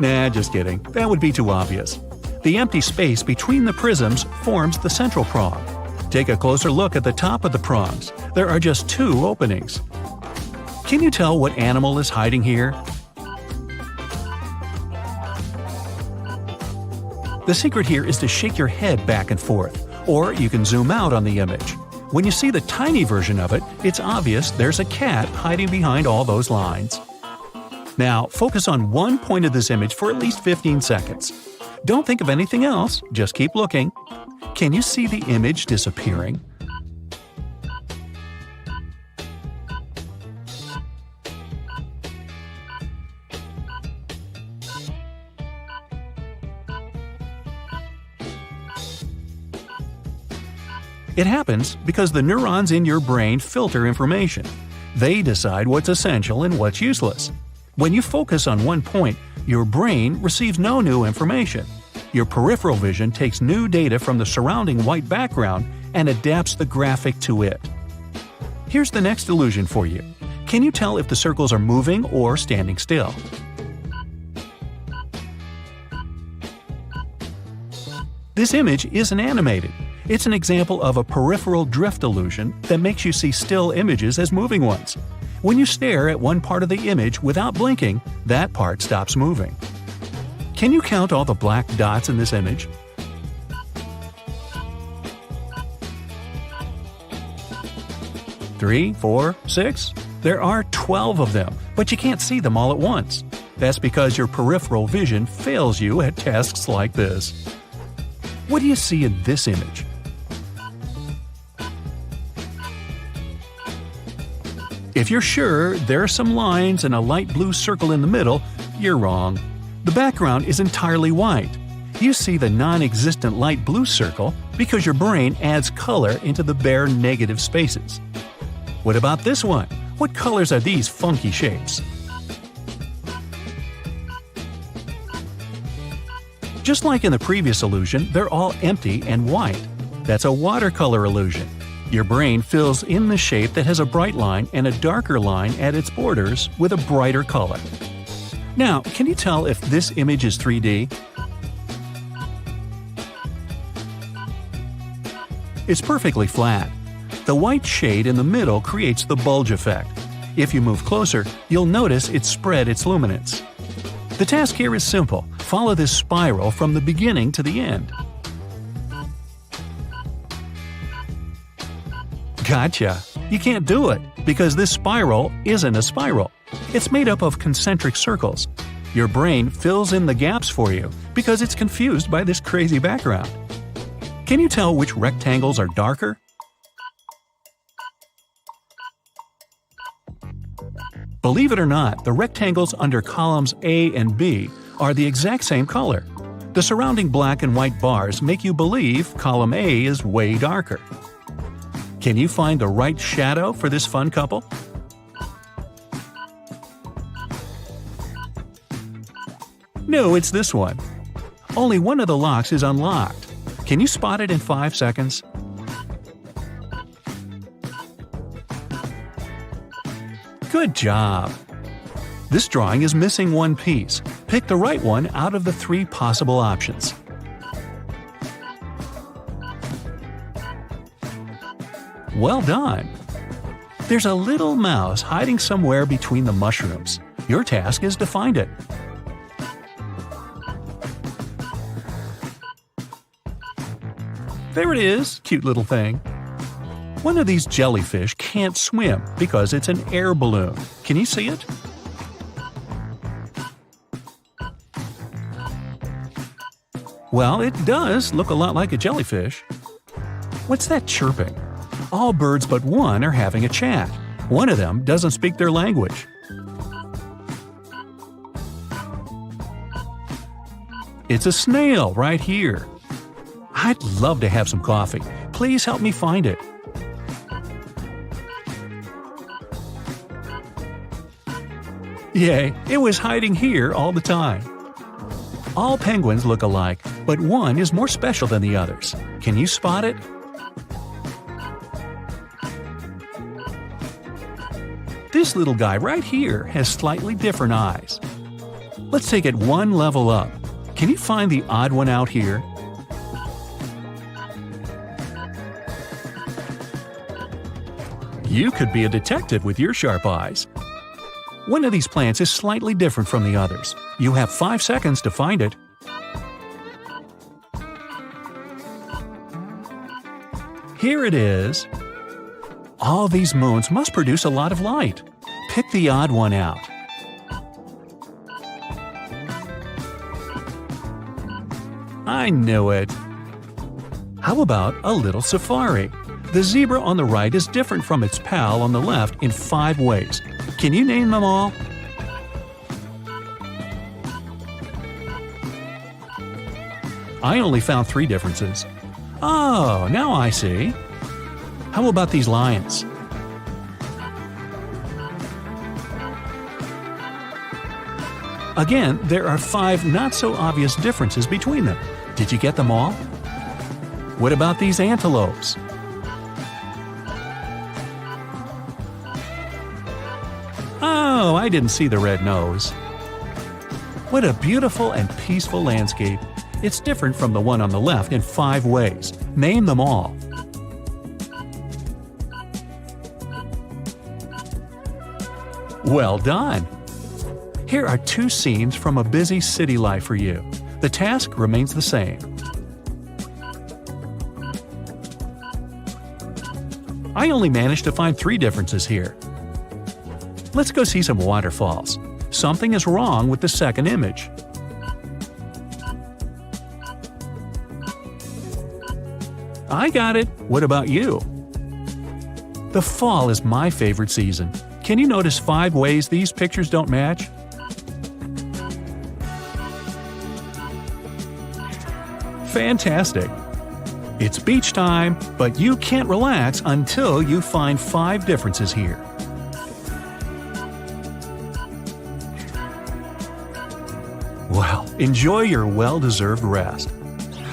Nah, just kidding. That would be too obvious. The empty space between the prisms forms the central prong. Take a closer look at the top of the prongs. There are just 2 openings. Can you tell what animal is hiding here? The secret here is to shake your head back and forth, or you can zoom out on the image. When you see the tiny version of it, it's obvious there's a cat hiding behind all those lines. Now, focus on one point of this image for at least 15 seconds. Don't think of anything else, just keep looking. Can you see the image disappearing? It happens because the neurons in your brain filter information. They decide what's essential and what's useless. When you focus on one point, your brain receives no new information. Your peripheral vision takes new data from the surrounding white background and adapts the graphic to it. Here's the next illusion for you. Can you tell if the circles are moving or standing still? This image isn't animated. It's an example of a peripheral drift illusion that makes you see still images as moving ones. When you stare at one part of the image without blinking, that part stops moving. Can you count all the black dots in this image? Three, 4, 6? There are 12 of them, but you can't see them all at once. That's because your peripheral vision fails you at tasks like this. What do you see in this image? If you're sure there are some lines and a light blue circle in the middle, you're wrong. The background is entirely white. You see the non-existent light blue circle because your brain adds color into the bare negative spaces. What about this one? What colors are these funky shapes? Just like in the previous illusion, they're all empty and white. That's a watercolor illusion. Your brain fills in the shape that has a bright line and a darker line at its borders with a brighter color. Now, can you tell if this image is 3D? It's perfectly flat. The white shade in the middle creates the bulge effect. If you move closer, you'll notice it spread its luminance. The task here is simple. Follow this spiral from the beginning to the end. Gotcha! You can't do it, because this spiral isn't a spiral. It's made up of concentric circles. Your brain fills in the gaps for you, because it's confused by this crazy background. Can you tell which rectangles are darker? Believe it or not, the rectangles under columns A and B are the exact same color. The surrounding black and white bars make you believe column A is way darker. Can you find the right shadow for this fun couple? No, it's this one. Only one of the locks is unlocked. Can you spot it in 5 seconds? Good job! This drawing is missing one piece. Pick the right one out of the 3 possible options. Well done! There's a little mouse hiding somewhere between the mushrooms. Your task is to find it. There it is, cute little thing. One of these jellyfish can't swim because it's an air balloon. Can you see it? Well, it does look a lot like a jellyfish. What's that chirping? All birds but one are having a chat. One of them doesn't speak their language. It's a snail right here. I'd love to have some coffee. Please help me find it. Yay, it was hiding here all the time. All penguins look alike, but one is more special than the others. Can you spot it? This little guy right here has slightly different eyes. Let's take it one level up. Can you find the odd one out here? You could be a detective with your sharp eyes. One of these plants is slightly different from the others. You have 5 seconds to find it. Here it is. All these moons must produce a lot of light. Pick the odd one out. I knew it. How about a little safari? The zebra on the right is different from its pal on the left in 5 ways. Can you name them all? I only found 3 differences. Oh, now I see. How about these lions? Again, there are 5 not-so-obvious differences between them. Did you get them all? What about these antelopes? Oh, I didn't see the red nose. What a beautiful and peaceful landscape. It's different from the one on the left in 5 ways. Name them all. Well done! Here are 2 scenes from a busy city life for you. The task remains the same. I only managed to find 3 differences here. Let's go see some waterfalls. Something is wrong with the second image. I got it. What about you? The fall is my favorite season. Can you notice 5 ways these pictures don't match? Fantastic! It's beach time, but you can't relax until you find 5 differences here. Well, enjoy your well-deserved rest.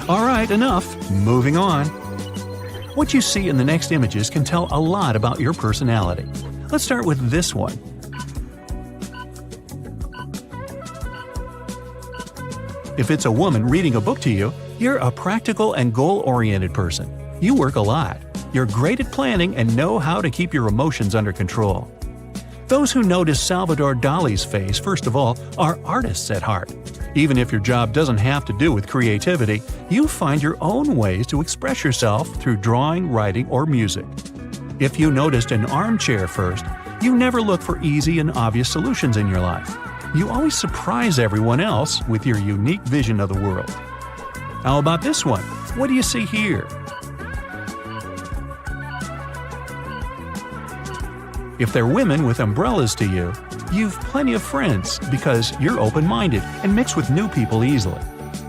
Alright, enough. Moving on. What you see in the next images can tell a lot about your personality. Let's start with this one. If it's a woman reading a book to you, you're a practical and goal-oriented person. You work a lot. You're great at planning and know how to keep your emotions under control. Those who notice Salvador Dali's face, first of all, are artists at heart. Even if your job doesn't have to do with creativity, you find your own ways to express yourself through drawing, writing, or music. If you noticed an armchair first, you never look for easy and obvious solutions in your life. You always surprise everyone else with your unique vision of the world. How about this one? What do you see here? If they're women with umbrellas to you, you've plenty of friends because you're open-minded and mix with new people easily.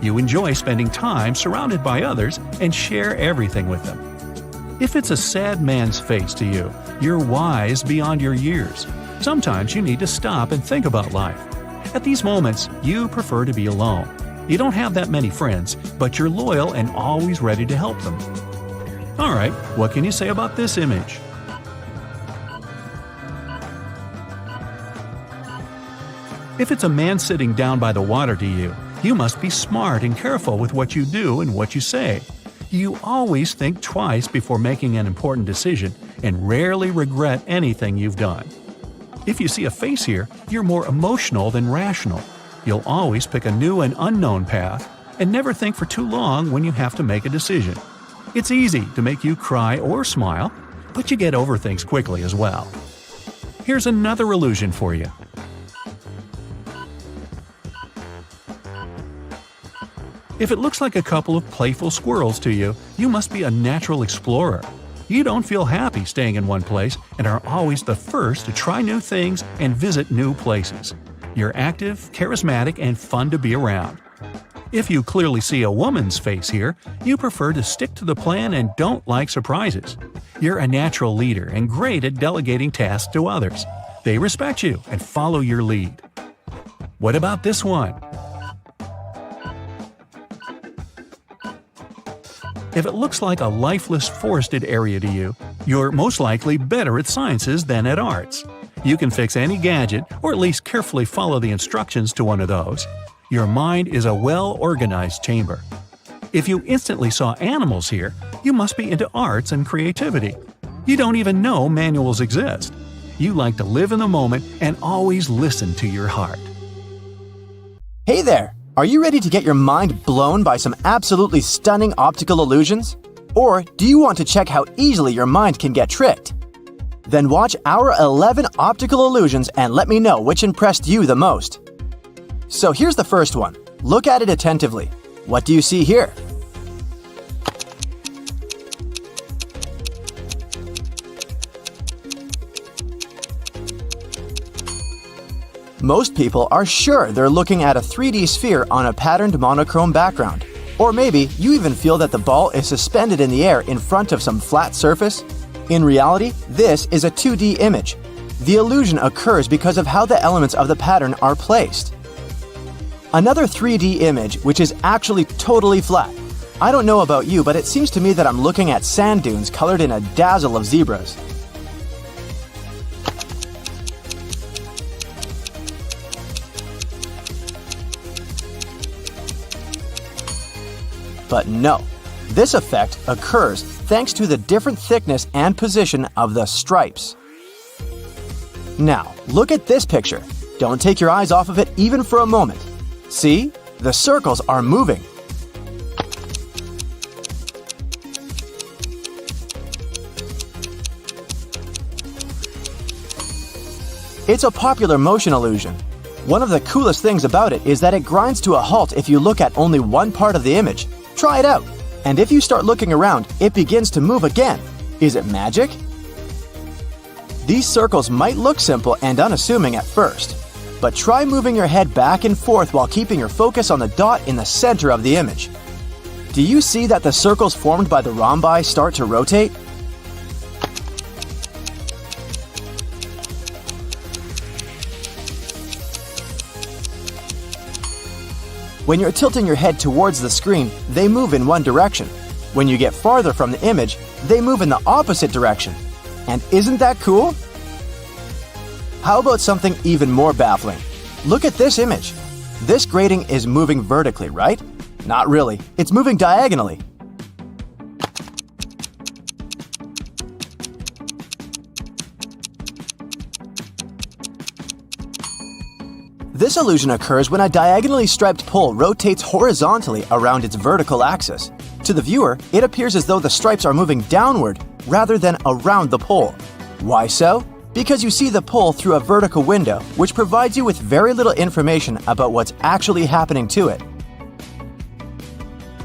You enjoy spending time surrounded by others and share everything with them. If it's a sad man's face to you, you're wise beyond your years. Sometimes you need to stop and think about life. At these moments, you prefer to be alone. You don't have that many friends, but you're loyal and always ready to help them. Alright, what can you say about this image? If it's a man sitting down by the water to you, you must be smart and careful with what you do and what you say. You always think twice before making an important decision and rarely regret anything you've done. If you see a face here, you're more emotional than rational. You'll always pick a new and unknown path and never think for too long when you have to make a decision. It's easy to make you cry or smile, but you get over things quickly as well. Here's another illusion for you. If it looks like a couple of playful squirrels to you, you must be a natural explorer. You don't feel happy staying in one place and are always the first to try new things and visit new places. You're active, charismatic, and fun to be around. If you clearly see a woman's face here, you prefer to stick to the plan and don't like surprises. You're a natural leader and great at delegating tasks to others. They respect you and follow your lead. What about this one? If it looks like a lifeless forested area to you, you're most likely better at sciences than at arts. You can fix any gadget, or at least carefully follow the instructions to one of those. Your mind is a well-organized chamber. If you instantly saw animals here, you must be into arts and creativity. You don't even know manuals exist. You like to live in the moment and always listen to your heart. Hey there! Are you ready to get your mind blown by some absolutely stunning optical illusions? Or do you want to check how easily your mind can get tricked? Then watch our 11 optical illusions and let me know which impressed you the most. So here's the first one. Look at it attentively. What do you see here? Most people are sure they're looking at a 3D sphere on a patterned monochrome background. Or maybe you even feel that the ball is suspended in the air in front of some flat surface. In reality, this is a 2D image. The illusion occurs because of how the elements of the pattern are placed. Another 3D image, which is actually totally flat. I don't know about you, but it seems to me that I'm looking at sand dunes colored in a dazzle of zebras. But no, this effect occurs thanks to the different thickness and position of the stripes. Now, look at this picture. Don't take your eyes off of it even for a moment. See? The circles are moving. It's a popular motion illusion. One of the coolest things about it is that it grinds to a halt if you look at only one part of the image. Try it out. And if you start looking around, it begins to move again. Is it magic? These circles might look simple and unassuming at first, but try moving your head back and forth while keeping your focus on the dot in the center of the image. Do you see that the circles formed by the rhombi start to rotate? When you're tilting your head towards the screen, they move in one direction. When you get farther from the image, they move in the opposite direction. And isn't that cool? How about something even more baffling? Look at this image. This grating is moving vertically, right? Not really. It's moving diagonally. This illusion occurs when a diagonally striped pole rotates horizontally around its vertical axis. To the viewer, it appears as though the stripes are moving downward rather than around the pole. Why so? Because you see the pole through a vertical window, which provides you with very little information about what's actually happening to it.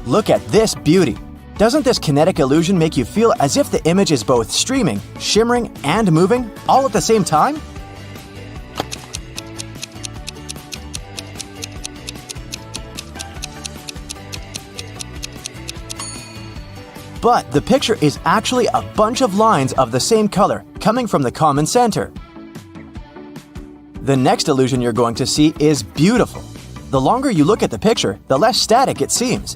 Look at this beauty! Doesn't this kinetic illusion make you feel as if the image is both streaming, shimmering, and moving all at the same time? But the picture is actually a bunch of lines of the same color coming from the common center. The next illusion you're going to see is beautiful. The longer you look at the picture, the less static it seems.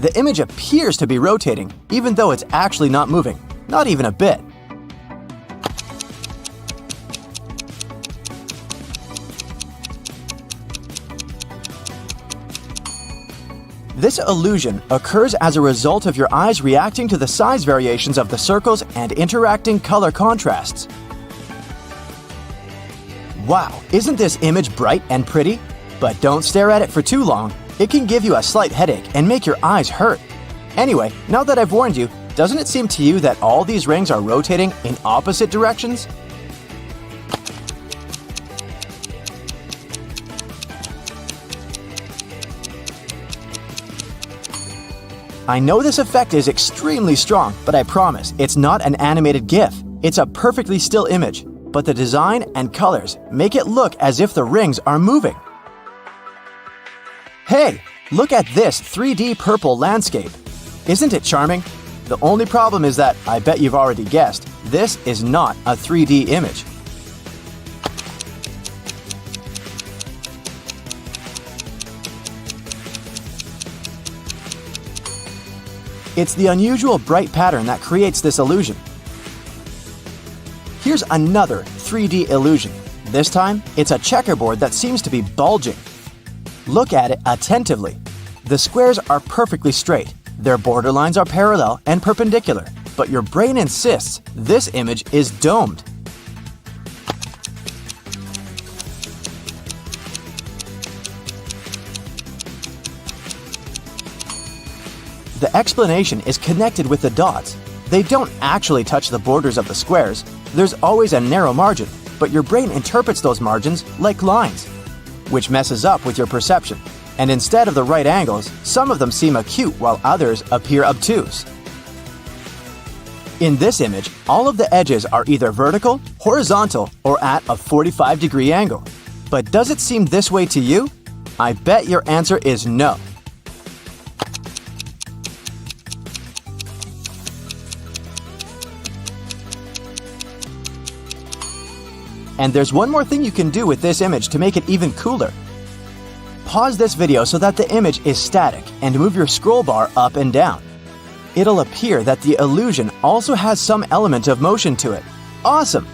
The image appears to be rotating, even though it's actually not moving, not even a bit. This illusion occurs as a result of your eyes reacting to the size variations of the circles and interacting color contrasts. Wow, isn't this image bright and pretty? But don't stare at it for too long. It can give you a slight headache and make your eyes hurt. Anyway, now that I've warned you, doesn't it seem to you that all these rings are rotating in opposite directions? I know this effect is extremely strong, but I promise it's not an animated GIF. It's a perfectly still image, but the design and colors make it look as if the rings are moving. Hey, look at this 3D purple landscape. Isn't it charming? The only problem is that, I bet you've already guessed, this is not a 3D image. It's the unusual bright pattern that creates this illusion. Here's another 3D illusion. This time, it's a checkerboard that seems to be bulging. Look at it attentively. The squares are perfectly straight. Their borderlines are parallel and perpendicular, but your brain insists this image is domed. The explanation is connected with the dots. They don't actually touch the borders of the squares. There's always a narrow margin, but your brain interprets those margins like lines, which messes up with your perception. And instead of the right angles, some of them seem acute while others appear obtuse. In this image, all of the edges are either vertical, horizontal, or at a 45-degree angle. But does it seem this way to you? I bet your answer is no. And there's one more thing you can do with this image to make it even cooler. Pause this video so that the image is static and move your scroll bar up and down. It'll appear that the illusion also has some element of motion to it. Awesome!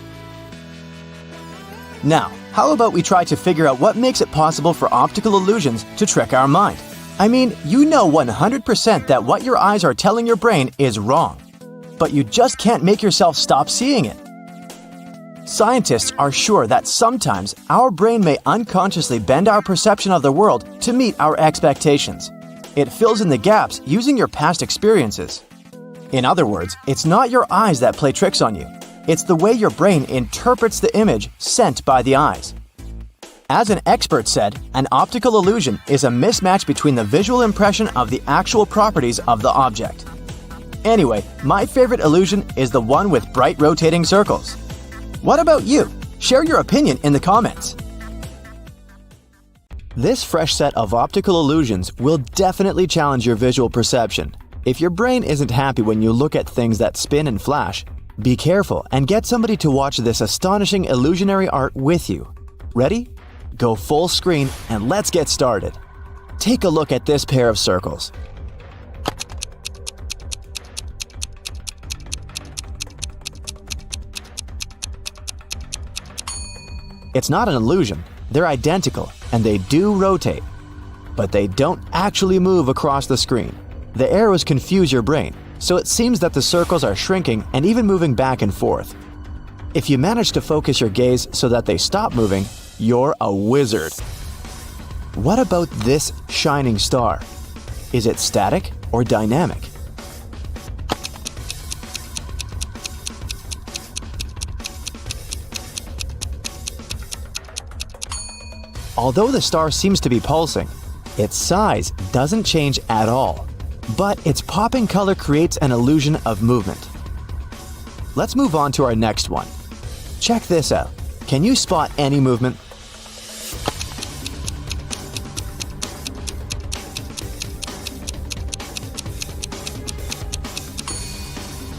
Now, how about we try to figure out what makes it possible for optical illusions to trick our mind? I mean, you know 100% that what your eyes are telling your brain is wrong, but you just can't make yourself stop seeing it. Scientists are sure that sometimes our brain may unconsciously bend our perception of the world to meet our expectations. It fills in the gaps using your past experiences. In other words, it's not your eyes that play tricks on you. It's the way your brain interprets the image sent by the eyes. As an expert said, an optical illusion is a mismatch between the visual impression of the actual properties of the object. Anyway, my favorite illusion is the one with bright rotating circles. What about you? Share your opinion in the comments. This fresh set of optical illusions will definitely challenge your visual perception. If your brain isn't happy when you look at things that spin and flash, be careful and get somebody to watch this astonishing illusionary art with you. Ready? Go full screen and let's get started. Take a look at this pair of circles. It's not an illusion. They're identical, and they do rotate. But they don't actually move across the screen. The arrows confuse your brain, so it seems that the circles are shrinking and even moving back and forth. If you manage to focus your gaze so that they stop moving, you're a wizard. What about this shining star? Is it static or dynamic? Although the star seems to be pulsing, its size doesn't change at all, but its popping color creates an illusion of movement. Let's move on to our next one. Check this out. Can you spot any movement?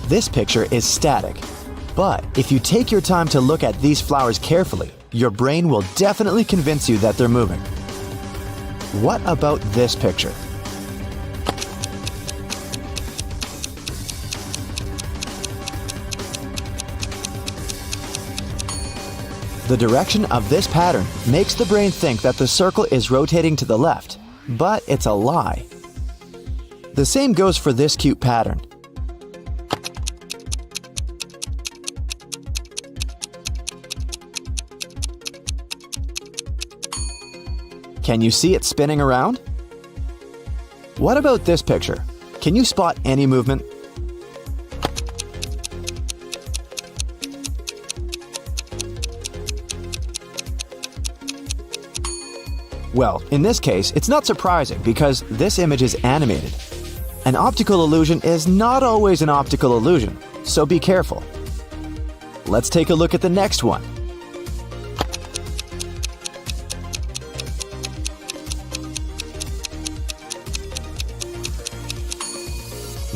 This picture is static, but if you take your time to look at these flowers carefully, your brain will definitely convince you that they're moving. What about this picture? The direction of this pattern makes the brain think that the circle is rotating to the left, but it's a lie. The same goes for this cute pattern. Can you see it spinning around? What about this picture? Can you spot any movement? Well, in this case, it's not surprising because this image is animated. An optical illusion is not always an optical illusion, so be careful. Let's take a look at the next one.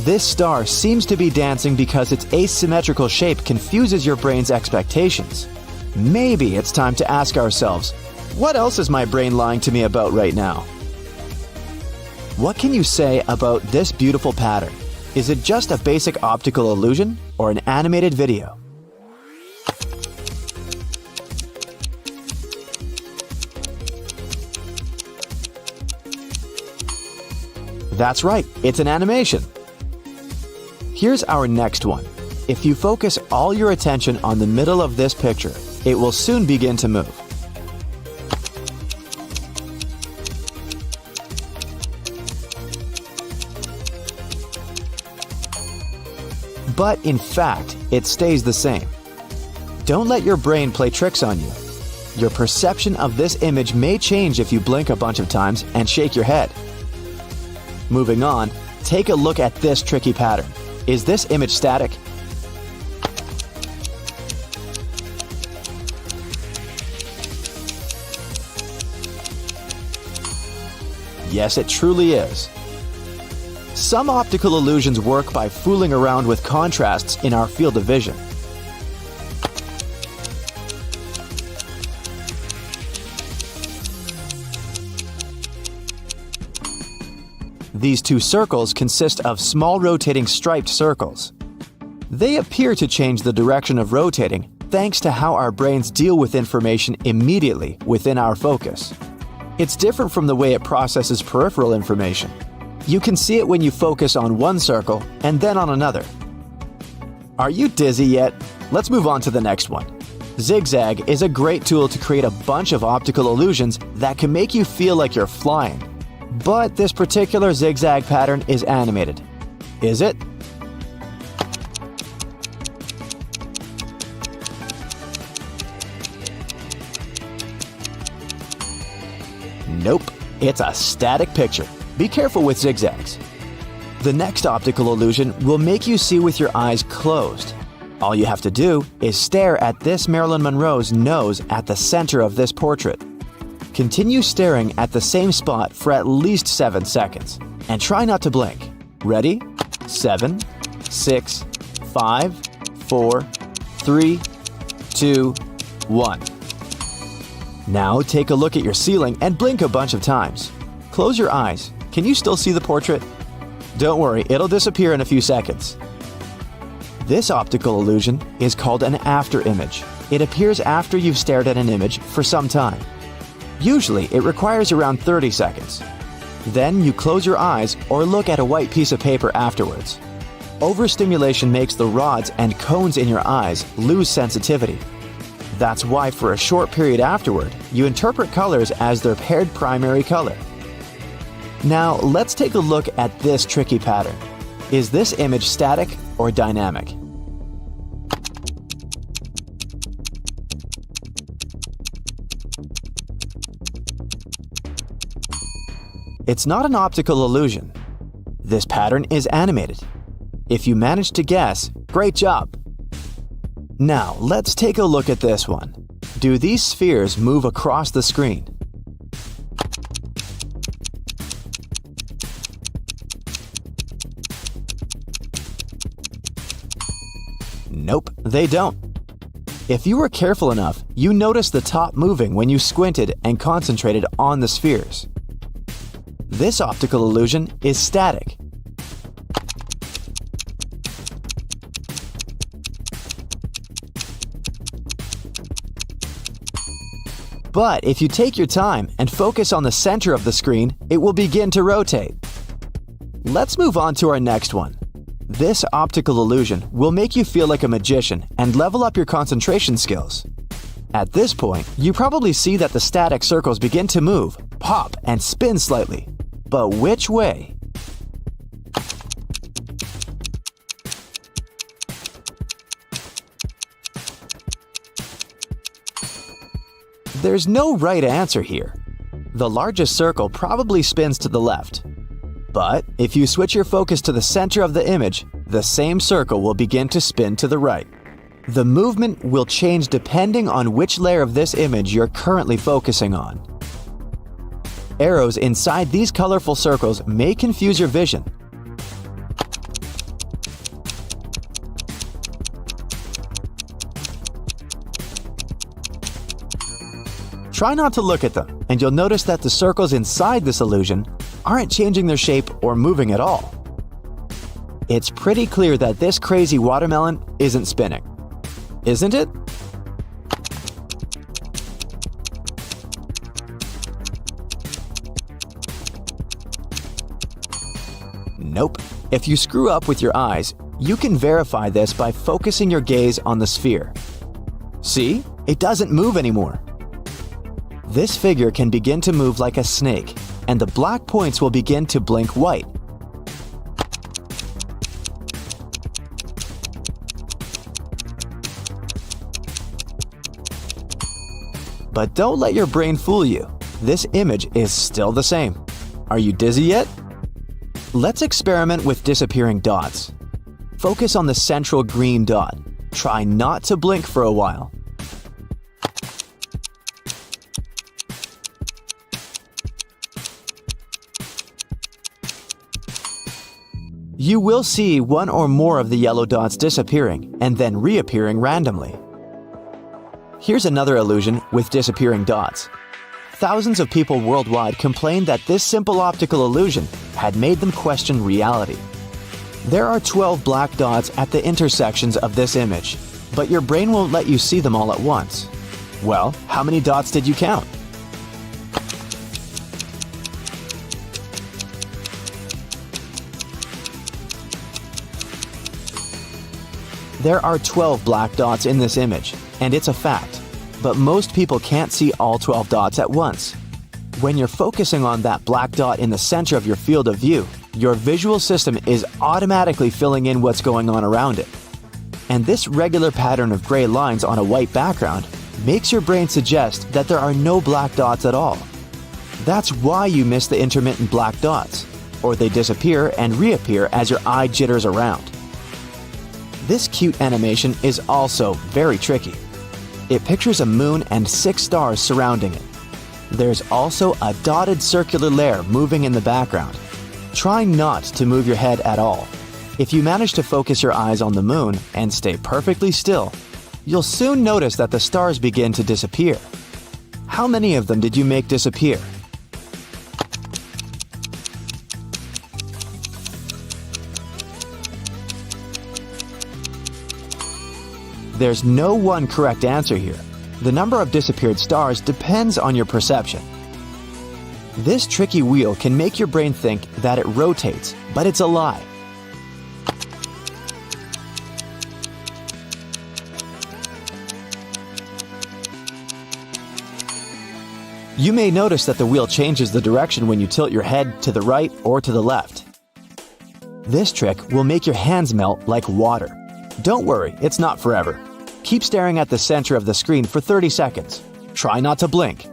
This star seems to be dancing because its asymmetrical shape confuses your brain's expectations. Maybe it's time to ask ourselves, what else is my brain lying to me about right now? What can you say about this beautiful pattern? Is it just a basic optical illusion or an animated video? That's right, it's an animation. Here's our next one. If you focus all your attention on the middle of this picture, it will soon begin to move. But in fact, it stays the same. Don't let your brain play tricks on you. Your perception of this image may change if you blink a bunch of times and shake your head. Moving on, take a look at this tricky pattern. Is this image static? Yes, it truly is. Some optical illusions work by fooling around with contrasts in our field of vision. These two circles consist of small rotating striped circles. They appear to change the direction of rotating thanks to how our brains deal with information immediately within our focus. It's different from the way it processes peripheral information. You can see it when you focus on one circle and then on another. Are you dizzy yet? Let's move on to the next one. Zigzag is a great tool to create a bunch of optical illusions that can make you feel like you're flying. But this particular zigzag pattern is animated. Is it? Nope, it's a static picture. Be careful with zigzags. The next optical illusion will make you see with your eyes closed. All you have to do is stare at this Marilyn Monroe's nose at the center of this portrait. Continue staring at the same spot for at least 7 seconds, and try not to blink. Ready? 7, 6, 5, 4, 3, 2, 1. Now take a look at your ceiling and blink a bunch of times. Close your eyes. Can you still see the portrait? Don't worry, it'll disappear in a few seconds. This optical illusion is called an after image. It appears after you've stared at an image for some time. Usually, it requires around 30 seconds. Then you close your eyes or look at a white piece of paper afterwards. Overstimulation makes the rods and cones in your eyes lose sensitivity. That's why for a short period afterward, you interpret colors as their paired primary color. Now, let's take a look at this tricky pattern. Is this image static or dynamic? It's not an optical illusion. This pattern is animated. If you managed to guess, great job! Now, let's take a look at this one. Do these spheres move across the screen? Nope, they don't. If you were careful enough, you noticed the top moving when you squinted and concentrated on the spheres. This optical illusion is static. But if you take your time and focus on the center of the screen, it will begin to rotate. Let's move on to our next one. This optical illusion will make you feel like a magician and level up your concentration skills. At this point, you probably see that the static circles begin to move, pop, and spin slightly. But which way? There's no right answer here. The largest circle probably spins to the left. But if you switch your focus to the center of the image, the same circle will begin to spin to the right. The movement will change depending on which layer of this image you're currently focusing on. Arrows inside these colorful circles may confuse your vision. Try not to look at them, and you'll notice that the circles inside this illusion aren't changing their shape or moving at all. It's pretty clear that this crazy watermelon isn't spinning, isn't it? Nope. If you screw up with your eyes, you can verify this by focusing your gaze on the sphere. See? It doesn't move anymore. This figure can begin to move like a snake, and the black points will begin to blink white. But don't let your brain fool you. This image is still the same. Are you dizzy yet? Let's experiment with disappearing dots. Focus on the central green dot. Try not to blink for a while. You will see one or more of the yellow dots disappearing and then reappearing randomly. Here's another illusion with disappearing dots. Thousands of people worldwide complained that this simple optical illusion had made them question reality. There are 12 black dots at the intersections of this image, but your brain won't let you see them all at once. Well, how many dots did you count? There are 12 black dots in this image, and it's a fact. But most people can't see all 12 dots at once. When you're focusing on that black dot in the center of your field of view, your visual system is automatically filling in what's going on around it. And this regular pattern of gray lines on a white background makes your brain suggest that there are no black dots at all. That's why you miss the intermittent black dots, or they disappear and reappear as your eye jitters around. This cute animation is also very tricky. It pictures a moon and 6 stars surrounding it. There's also a dotted circular layer moving in the background. Try not to move your head at all. If you manage to focus your eyes on the moon and stay perfectly still, you'll soon notice that the stars begin to disappear. How many of them did you make disappear? There's no one correct answer here. The number of disappeared stars depends on your perception. This tricky wheel can make your brain think that it rotates, but it's a lie. You may notice that the wheel changes the direction when you tilt your head to the right or to the left. This trick will make your hands melt like water. Don't worry, it's not forever. Keep staring at the center of the screen for 30 seconds. Try not to blink.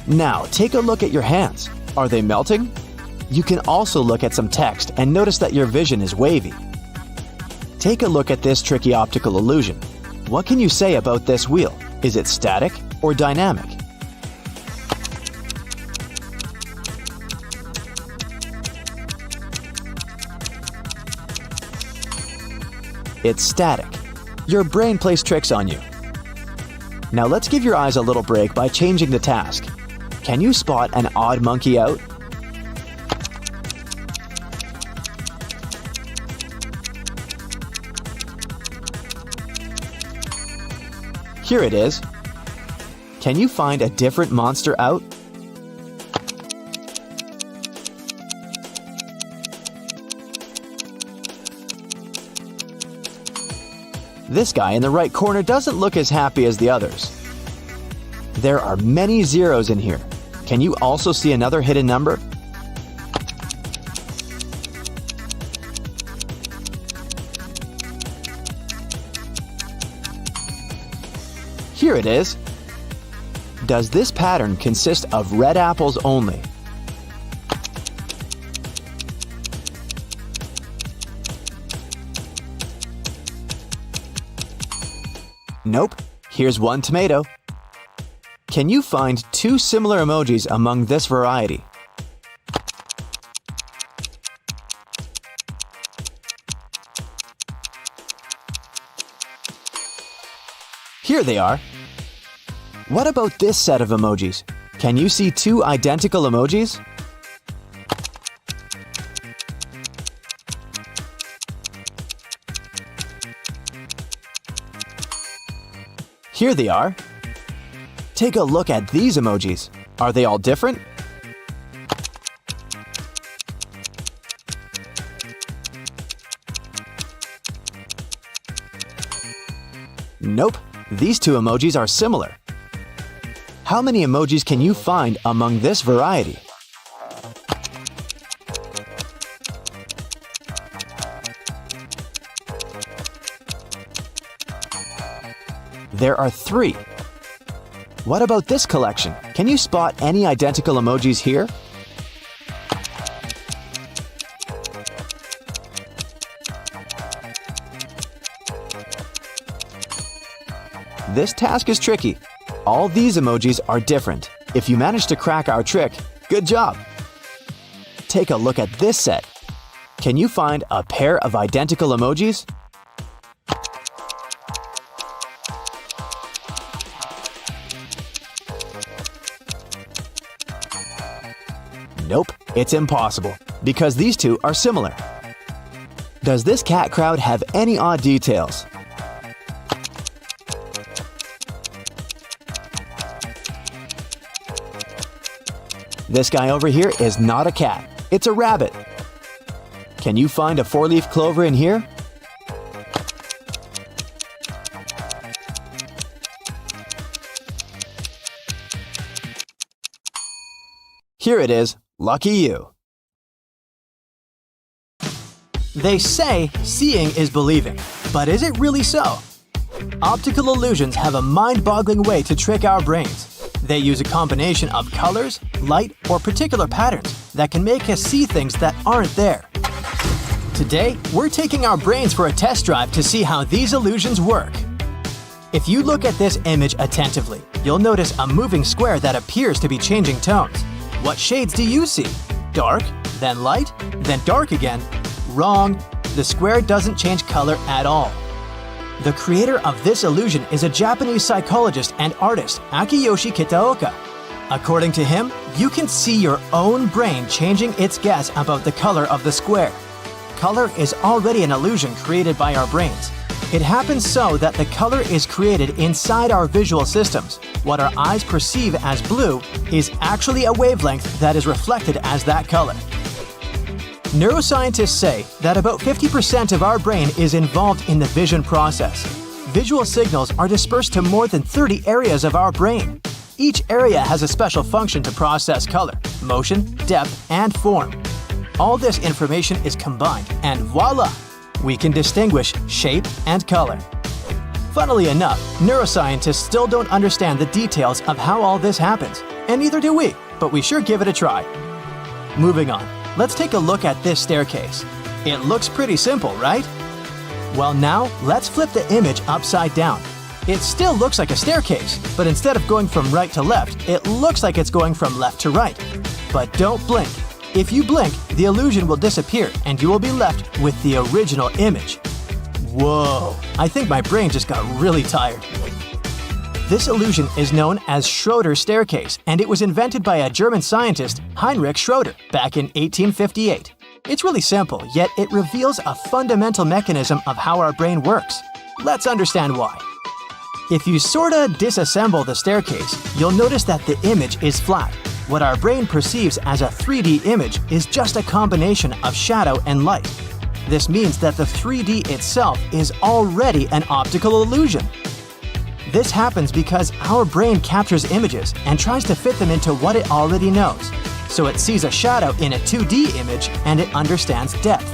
Now, take a look at your hands. Are they melting? You can also look at some text and notice that your vision is wavy. Take a look at this tricky optical illusion. What can you say about this wheel? Is it static or dynamic? It's static. Your brain plays tricks on you. Now let's give your eyes a little break by changing the task. Can you spot an odd monkey out? Here it is. Can you find a different monster out? This guy in the right corner doesn't look as happy as the others. There are many zeros in here. Can you also see another hidden number? Here it is. Does this pattern consist of red apples only? Nope. Here's one tomato. Can you find two similar emojis among this variety? Here they are. What about this set of emojis? Can you see two identical emojis? Here they are. Take a look at these emojis. Are they all different? Nope. These two emojis are similar. How many emojis can you find among this variety? There are 3. What about this collection? Can you spot any identical emojis here? This task is tricky. All these emojis are different. If you manage to crack our trick, good job! Take a look at this set. Can you find a pair of identical emojis? Nope, it's impossible, because these two are similar. Does this cat crowd have any odd details? This guy over here is not a cat, it's a rabbit. Can you find a 4-leaf clover in here? Here it is. Lucky you. They say seeing is believing, but is it really so? Optical illusions have a mind-boggling way to trick our brains. They use a combination of colors, light, or particular patterns that can make us see things that aren't there. Today, we're taking our brains for a test drive to see how these illusions work. If you look at this image attentively, you'll notice a moving square that appears to be changing tones. What shades do you see? Dark, then light, then dark again? Wrong. The square doesn't change color at all. The creator of this illusion is a Japanese psychologist and artist, Akiyoshi Kitaoka. According to him, you can see your own brain changing its guess about the color of the square. Color is already an illusion created by our brains. It happens so that the color is created inside our visual systems. What our eyes perceive as blue is actually a wavelength that is reflected as that color. Neuroscientists say that about 50% of our brain is involved in the vision process. Visual signals are dispersed to more than 30 areas of our brain. Each area has a special function to process color, motion, depth, and form. All this information is combined, and voila! We can distinguish shape and color. Funnily enough, neuroscientists still don't understand the details of how all this happens, and neither do we, but we sure give it a try. Moving on, let's take a look at this staircase. It looks pretty simple, right? Well, now let's flip the image upside down. It still looks like a staircase, but instead of going from right to left, it looks like it's going from left to right. But don't blink. If you blink, the illusion will disappear and you will be left with the original image. Whoa, I think my brain just got really tired. This illusion is known as Schroeder's staircase, and it was invented by a German scientist, Heinrich Schroeder, back in 1858. It's really simple, yet it reveals a fundamental mechanism of how our brain works. Let's understand why. If you sorta disassemble the staircase, you'll notice that the image is flat. What our brain perceives as a 3D image is just a combination of shadow and light. This means that the 3D itself is already an optical illusion. This happens because our brain captures images and tries to fit them into what it already knows. So it sees a shadow in a 2D image and it understands depth.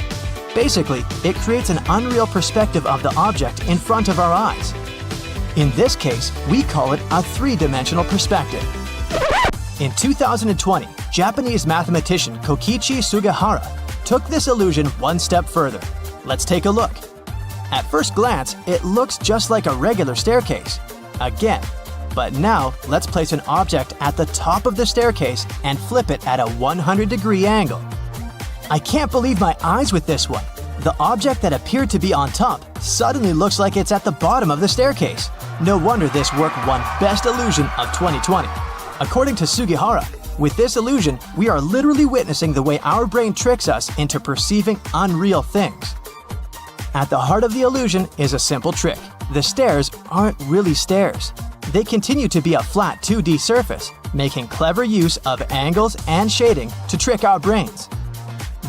Basically, it creates an unreal perspective of the object in front of our eyes. In this case, we call it a three-dimensional perspective. In 2020, Japanese mathematician Kokichi Sugihara took this illusion one step further. Let's take a look. At first glance, it looks just like a regular staircase. Again. But now, let's place an object at the top of the staircase and flip it at a 100-degree angle. I can't believe my eyes with this one. The object that appeared to be on top suddenly looks like it's at the bottom of the staircase. No wonder this work won Best Illusion of 2020. According to Sugihara, with this illusion, we are literally witnessing the way our brain tricks us into perceiving unreal things. At the heart of the illusion is a simple trick. The stairs aren't really stairs. They continue to be a flat 2D surface, making clever use of angles and shading to trick our brains.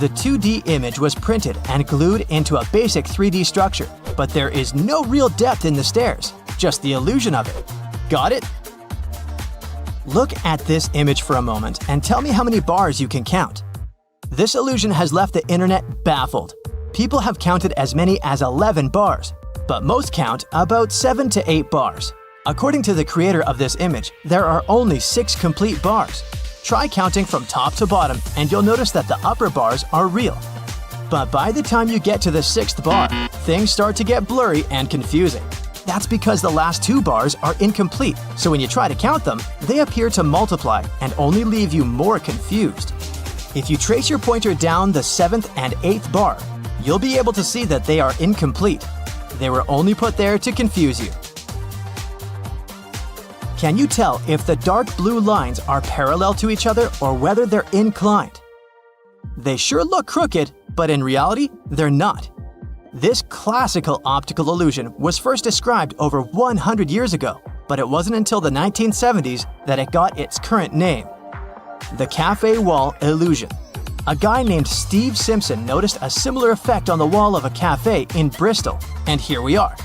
The 2D image was printed and glued into a basic 3D structure, but there is no real depth in the stairs, just the illusion of it. Got it? Look at this image for a moment and tell me how many bars you can count. This illusion has left the internet baffled. People have counted as many as 11 bars, but most count about 7 to 8 bars. According to the creator of this image, there are only 6 complete bars. Try counting from top to bottom and you'll notice that the upper bars are real. But by the time you get to the 6th bar, things start to get blurry and confusing. That's because the last 2 bars are incomplete, so when you try to count them, they appear to multiply and only leave you more confused. If you trace your pointer down the 7th and 8th bar, you'll be able to see that they are incomplete. They were only put there to confuse you. Can you tell if the dark blue lines are parallel to each other or whether they're inclined? They sure look crooked, but in reality, they're not. This classical optical illusion was first described over 100 years ago, but it wasn't until the 1970s that it got its current name. The cafe wall illusion. A guy named Steve Simpson noticed a similar effect on the wall of a cafe in Bristol, and here we are.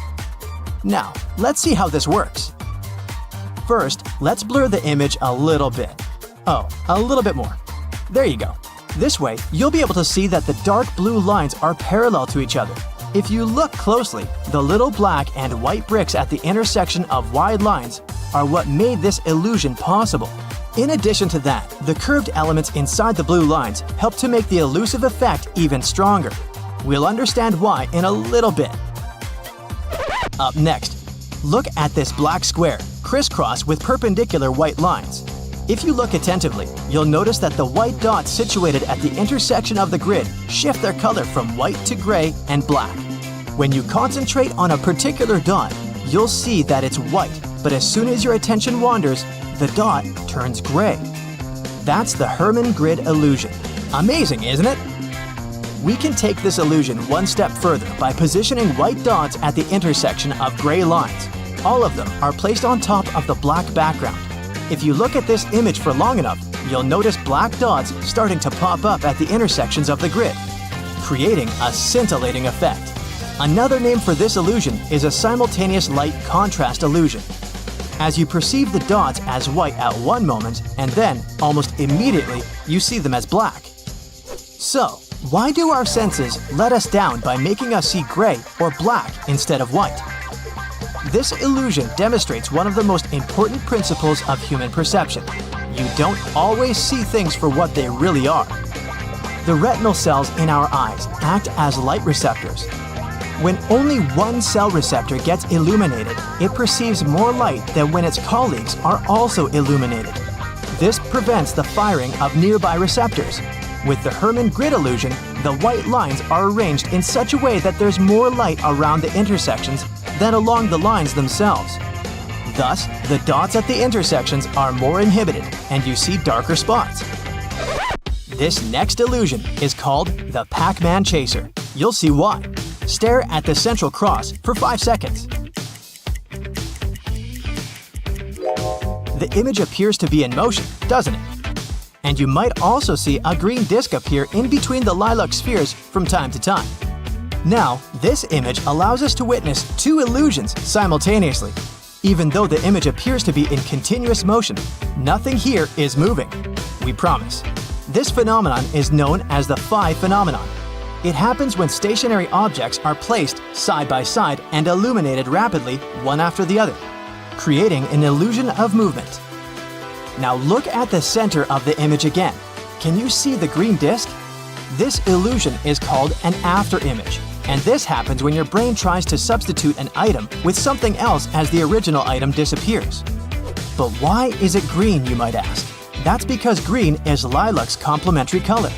Now, let's see how this works. First, let's blur the image a little bit. Oh, a little bit more. There you go. This way, you'll be able to see that the dark blue lines are parallel to each other. If you look closely, the little black and white bricks at the intersection of wide lines are what made this illusion possible. In addition to that, the curved elements inside the blue lines help to make the elusive effect even stronger. We'll understand why in a little bit. Up next, look at this black square, crisscrossed with perpendicular white lines. If you look attentively, you'll notice that the white dots situated at the intersection of the grid shift their color from white to gray and black. When you concentrate on a particular dot, you'll see that it's white, but as soon as your attention wanders, the dot turns gray. That's the Hermann grid illusion. Amazing, isn't it? We can take this illusion one step further by positioning white dots at the intersection of gray lines. All of them are placed on top of the black background. If you look at this image for long enough, you'll notice black dots starting to pop up at the intersections of the grid, creating a scintillating effect. Another name for this illusion is a simultaneous light contrast illusion. As you perceive the dots as white at one moment, and then, almost immediately, you see them as black. So, why do our senses let us down by making us see gray or black instead of white? This illusion demonstrates one of the most important principles of human perception. You don't always see things for what they really are. The retinal cells in our eyes act as light receptors. When only one cell receptor gets illuminated, it perceives more light than when its colleagues are also illuminated. This prevents the firing of nearby receptors. With the Hermann grid illusion, the white lines are arranged in such a way that there's more light around the intersections than along the lines themselves. Thus, the dots at the intersections are more inhibited, and you see darker spots. This next illusion is called the Pac-Man chaser. You'll see why. Stare at the central cross for 5 seconds. The image appears to be in motion, doesn't it? And you might also see a green disc appear in between the lilac spheres from time to time. Now, this image allows us to witness two illusions simultaneously. Even though the image appears to be in continuous motion, nothing here is moving. We promise. This phenomenon is known as the phi phenomenon. It happens when stationary objects are placed side by side and illuminated rapidly one after the other, creating an illusion of movement. Now look at the center of the image again. Can you see the green disc? This illusion is called an afterimage, and this happens when your brain tries to substitute an item with something else as the original item disappears. But why is it green, you might ask? That's because green is lilac's complementary color.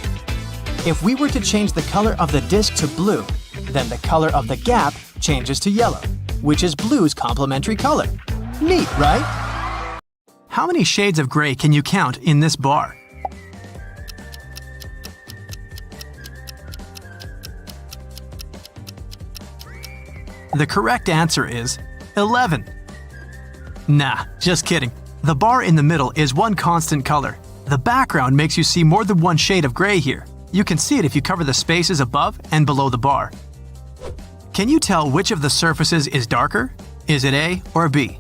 If we were to change the color of the disc to blue, then the color of the gap changes to yellow, which is blue's complementary color. Neat, right? How many shades of gray can you count in this bar? The correct answer is 11. Nah, just kidding. The bar in the middle is one constant color. The background makes you see more than one shade of gray here. You can see it if you cover the spaces above and below the bar. Can you tell which of the surfaces is darker? Is it A or B?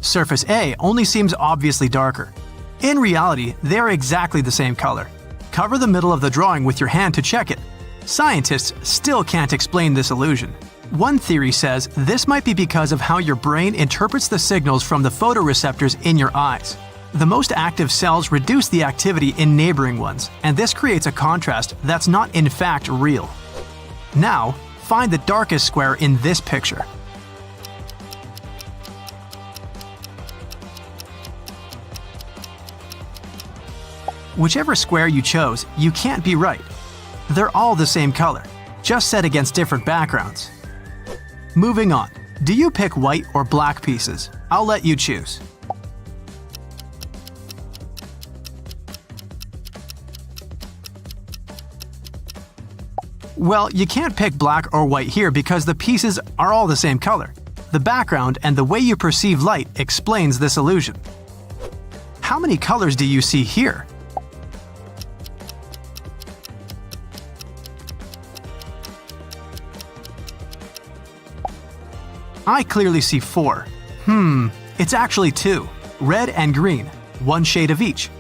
Surface A only seems obviously darker. In reality, they are exactly the same color. Cover the middle of the drawing with your hand to check it. Scientists still can't explain this illusion. One theory says this might be because of how your brain interprets the signals from the photoreceptors in your eyes. The most active cells reduce the activity in neighboring ones, and this creates a contrast that's not in fact real. Now, find the darkest square in this picture. Whichever square you chose, you can't be right. They're all the same color, just set against different backgrounds. Moving on. Do you pick white or black pieces? I'll let you choose. Well, you can't pick black or white here because the pieces are all the same color. The background and the way you perceive light explains this illusion. How many colors do you see here? I clearly see 4. It's actually 2. Red and green, one shade of each.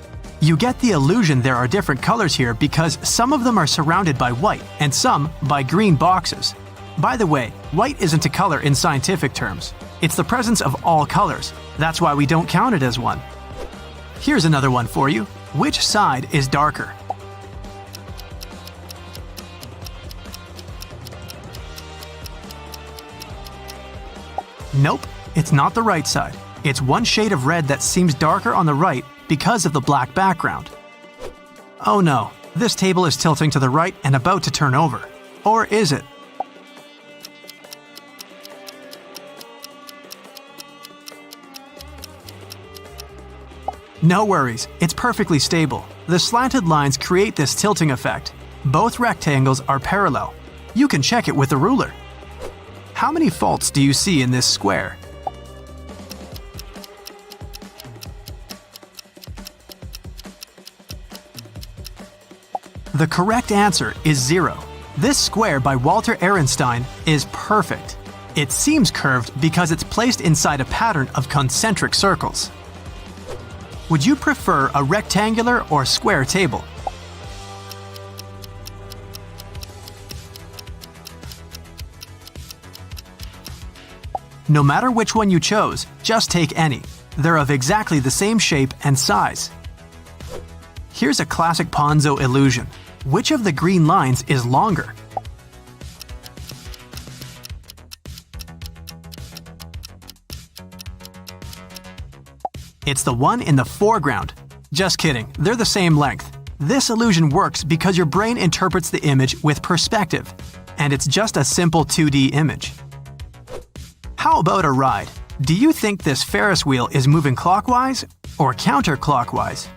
You get the illusion there are different colors here because some of them are surrounded by white and some by green boxes. By the way, white isn't a color in scientific terms. It's the presence of all colors. That's why we don't count it as one. Here's another one for you. Which side is darker? Nope, it's not the right side. It's one shade of red that seems darker on the right because of the black background. Oh no, this table is tilting to the right and about to turn over. Or is it? No worries, it's perfectly stable. The slanted lines create this tilting effect. Both rectangles are parallel. You can check it with a ruler. How many faults do you see in this square? The correct answer is 0. This square by Walter Ehrenstein is perfect. It seems curved because it's placed inside a pattern of concentric circles. Would you prefer a rectangular or square table? No matter which one you chose, just take any. They're of exactly the same shape and size. Here's a classic Ponzo illusion. Which of the green lines is longer? It's the one in the foreground. Just kidding, they're the same length. This illusion works because your brain interprets the image with perspective, and it's just a simple 2D image. How about a ride? Do you think this Ferris wheel is moving clockwise or counterclockwise?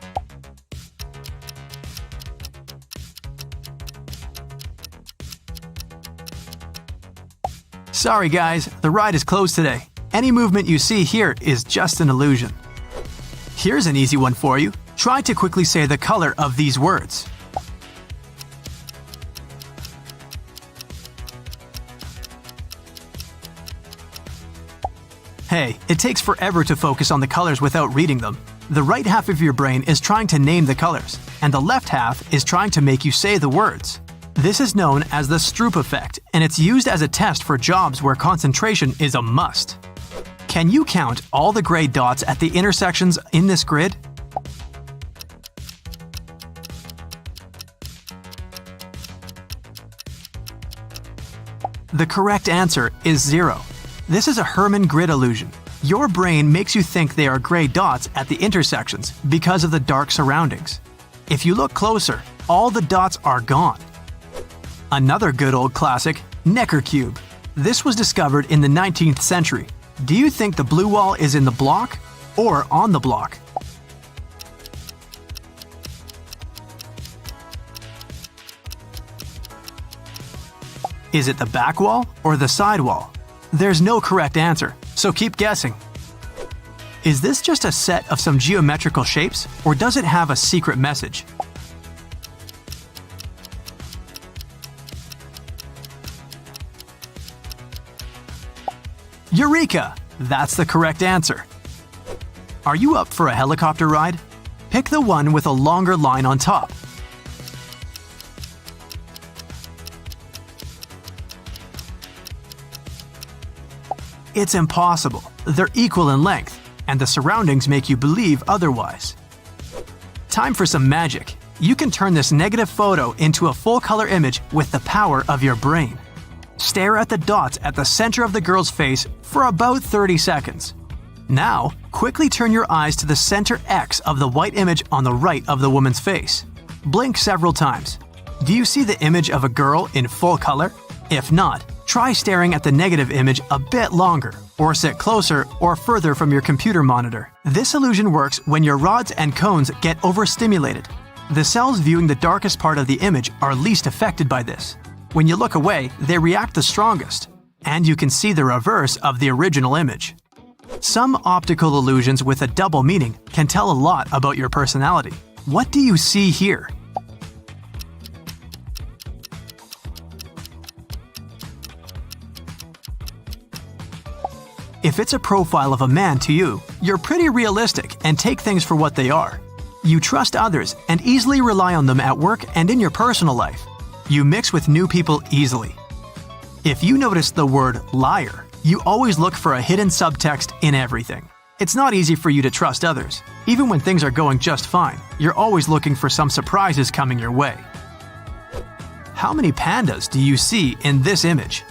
Sorry guys, the ride is closed today. Any movement you see here is just an illusion. Here's an easy one for you. Try to quickly say the color of these words. Hey, it takes forever to focus on the colors without reading them. The right half of your brain is trying to name the colors, and the left half is trying to make you say the words. This is known as the Stroop effect, and it's used as a test for jobs where concentration is a must. Can you count all the gray dots at the intersections in this grid? The correct answer is 0. This is a Hermann grid illusion. Your brain makes you think they are gray dots at the intersections because of the dark surroundings. If you look closer, all the dots are gone. Another good old classic, Necker cube. This was discovered in the 19th century. Do you think the blue wall is in the block or on the block? Is it the back wall or the side wall? There's no correct answer, so keep guessing. Is this just a set of some geometrical shapes, or does it have a secret message? Eureka! That's the correct answer. Are you up for a helicopter ride? Pick the one with a longer line on top. It's impossible. They're equal in length, and the surroundings make you believe otherwise. Time for some magic. You can turn this negative photo into a full-color image with the power of your brain. Stare at the dots at the center of the girl's face for about 30 seconds. Now, quickly turn your eyes to the center X of the white image on the right of the woman's face. Blink several times. Do you see the image of a girl in full color? If not, try staring at the negative image a bit longer, or sit closer or further from your computer monitor. This illusion works when your rods and cones get overstimulated. The cells viewing the darkest part of the image are least affected by this. When you look away, they react the strongest, and you can see the reverse of the original image. Some optical illusions with a double meaning can tell a lot about your personality. What do you see here? If it's a profile of a man to you, you're pretty realistic and take things for what they are. You trust others and easily rely on them at work and in your personal life. You mix with new people easily. If you notice the word liar, you always look for a hidden subtext in everything. It's not easy for you to trust others. Even when things are going just fine, you're always looking for some surprises coming your way. How many pandas do you see in this image?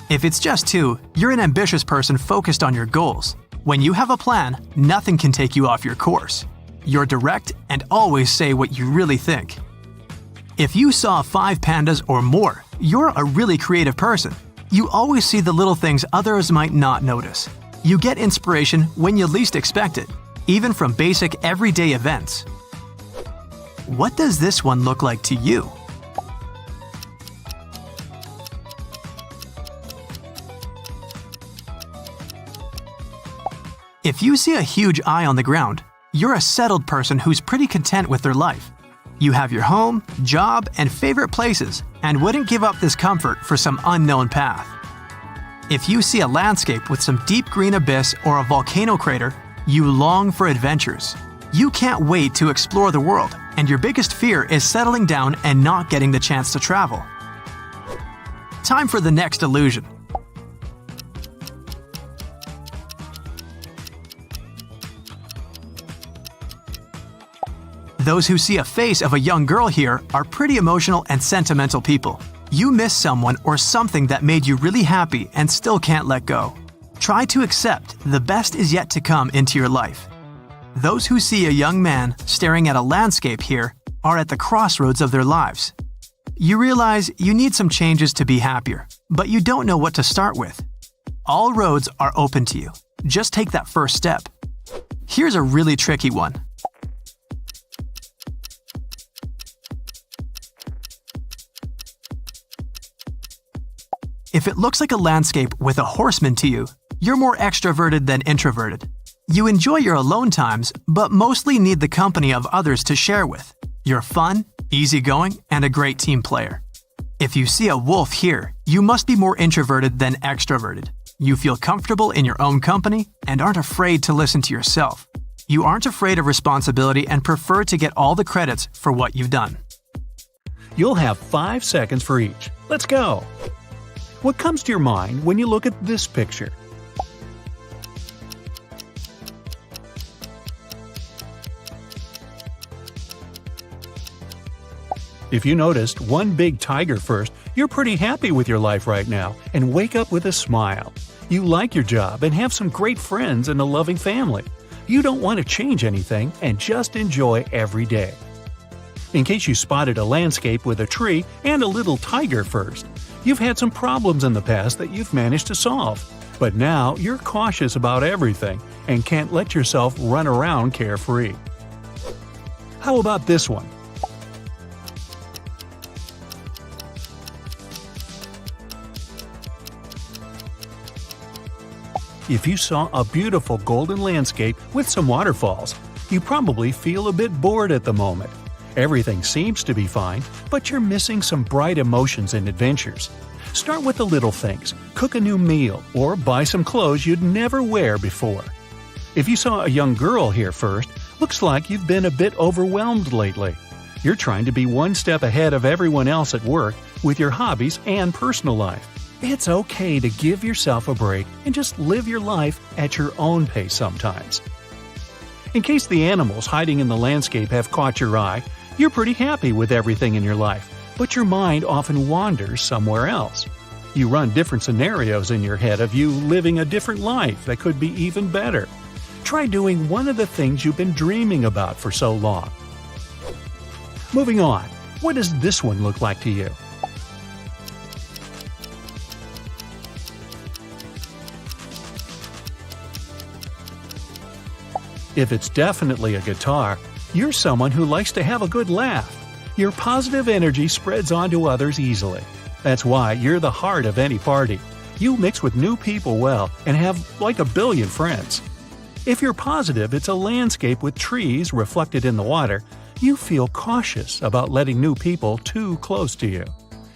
If it's just 2, you're an ambitious person focused on your goals. When you have a plan, nothing can take you off your course. You're direct and always say what you really think. If you saw 5 pandas or more, you're a really creative person. You always see the little things others might not notice. You get inspiration when you least expect it, even from basic everyday events. What does this one look like to you? If you see a huge eye on the ground, you're a settled person who's pretty content with their life. You have your home, job, and favorite places, and wouldn't give up this comfort for some unknown path. If you see a landscape with some deep green abyss or a volcano crater, you long for adventures. You can't wait to explore the world, and your biggest fear is settling down and not getting the chance to travel. Time for the next illusion. Those who see a face of a young girl here are pretty emotional and sentimental people. You miss someone or something that made you really happy and still can't let go. Try to accept the best is yet to come into your life. Those who see a young man staring at a landscape here are at the crossroads of their lives. You realize you need some changes to be happier, but you don't know what to start with. All roads are open to you. Just take that first step. Here's a really tricky one. If it looks like a landscape with a horseman to you, you're more extroverted than introverted. You enjoy your alone times, but mostly need the company of others to share with. You're fun, easygoing, and a great team player. If you see a wolf here, you must be more introverted than extroverted. You feel comfortable in your own company and aren't afraid to listen to yourself. You aren't afraid of responsibility and prefer to get all the credits for what you've done. You'll have 5 seconds for each. Let's go! What comes to your mind when you look at this picture? If you noticed one big tiger first, you're pretty happy with your life right now and wake up with a smile. You like your job and have some great friends and a loving family. You don't want to change anything and just enjoy every day. In case you spotted a landscape with a tree and a little tiger first, you've had some problems in the past that you've managed to solve. But now you're cautious about everything and can't let yourself run around carefree. How about this one? If you saw a beautiful golden landscape with some waterfalls, you probably feel a bit bored at the moment. Everything seems to be fine, but you're missing some bright emotions and adventures. Start with the little things, cook a new meal, or buy some clothes you'd never wear before. If you saw a young girl here first, looks like you've been a bit overwhelmed lately. You're trying to be one step ahead of everyone else at work with your hobbies and personal life. It's okay to give yourself a break and just live your life at your own pace sometimes. In case the animals hiding in the landscape have caught your eye, you're pretty happy with everything in your life, but your mind often wanders somewhere else. You run different scenarios in your head of you living a different life that could be even better. Try doing one of the things you've been dreaming about for so long. Moving on, what does this one look like to you? If it's definitely a guitar, you're someone who likes to have a good laugh. Your positive energy spreads onto others easily. That's why you're the heart of any party. You mix with new people well and have like a billion friends. If you're positive it's a landscape with trees reflected in the water, you feel cautious about letting new people too close to you.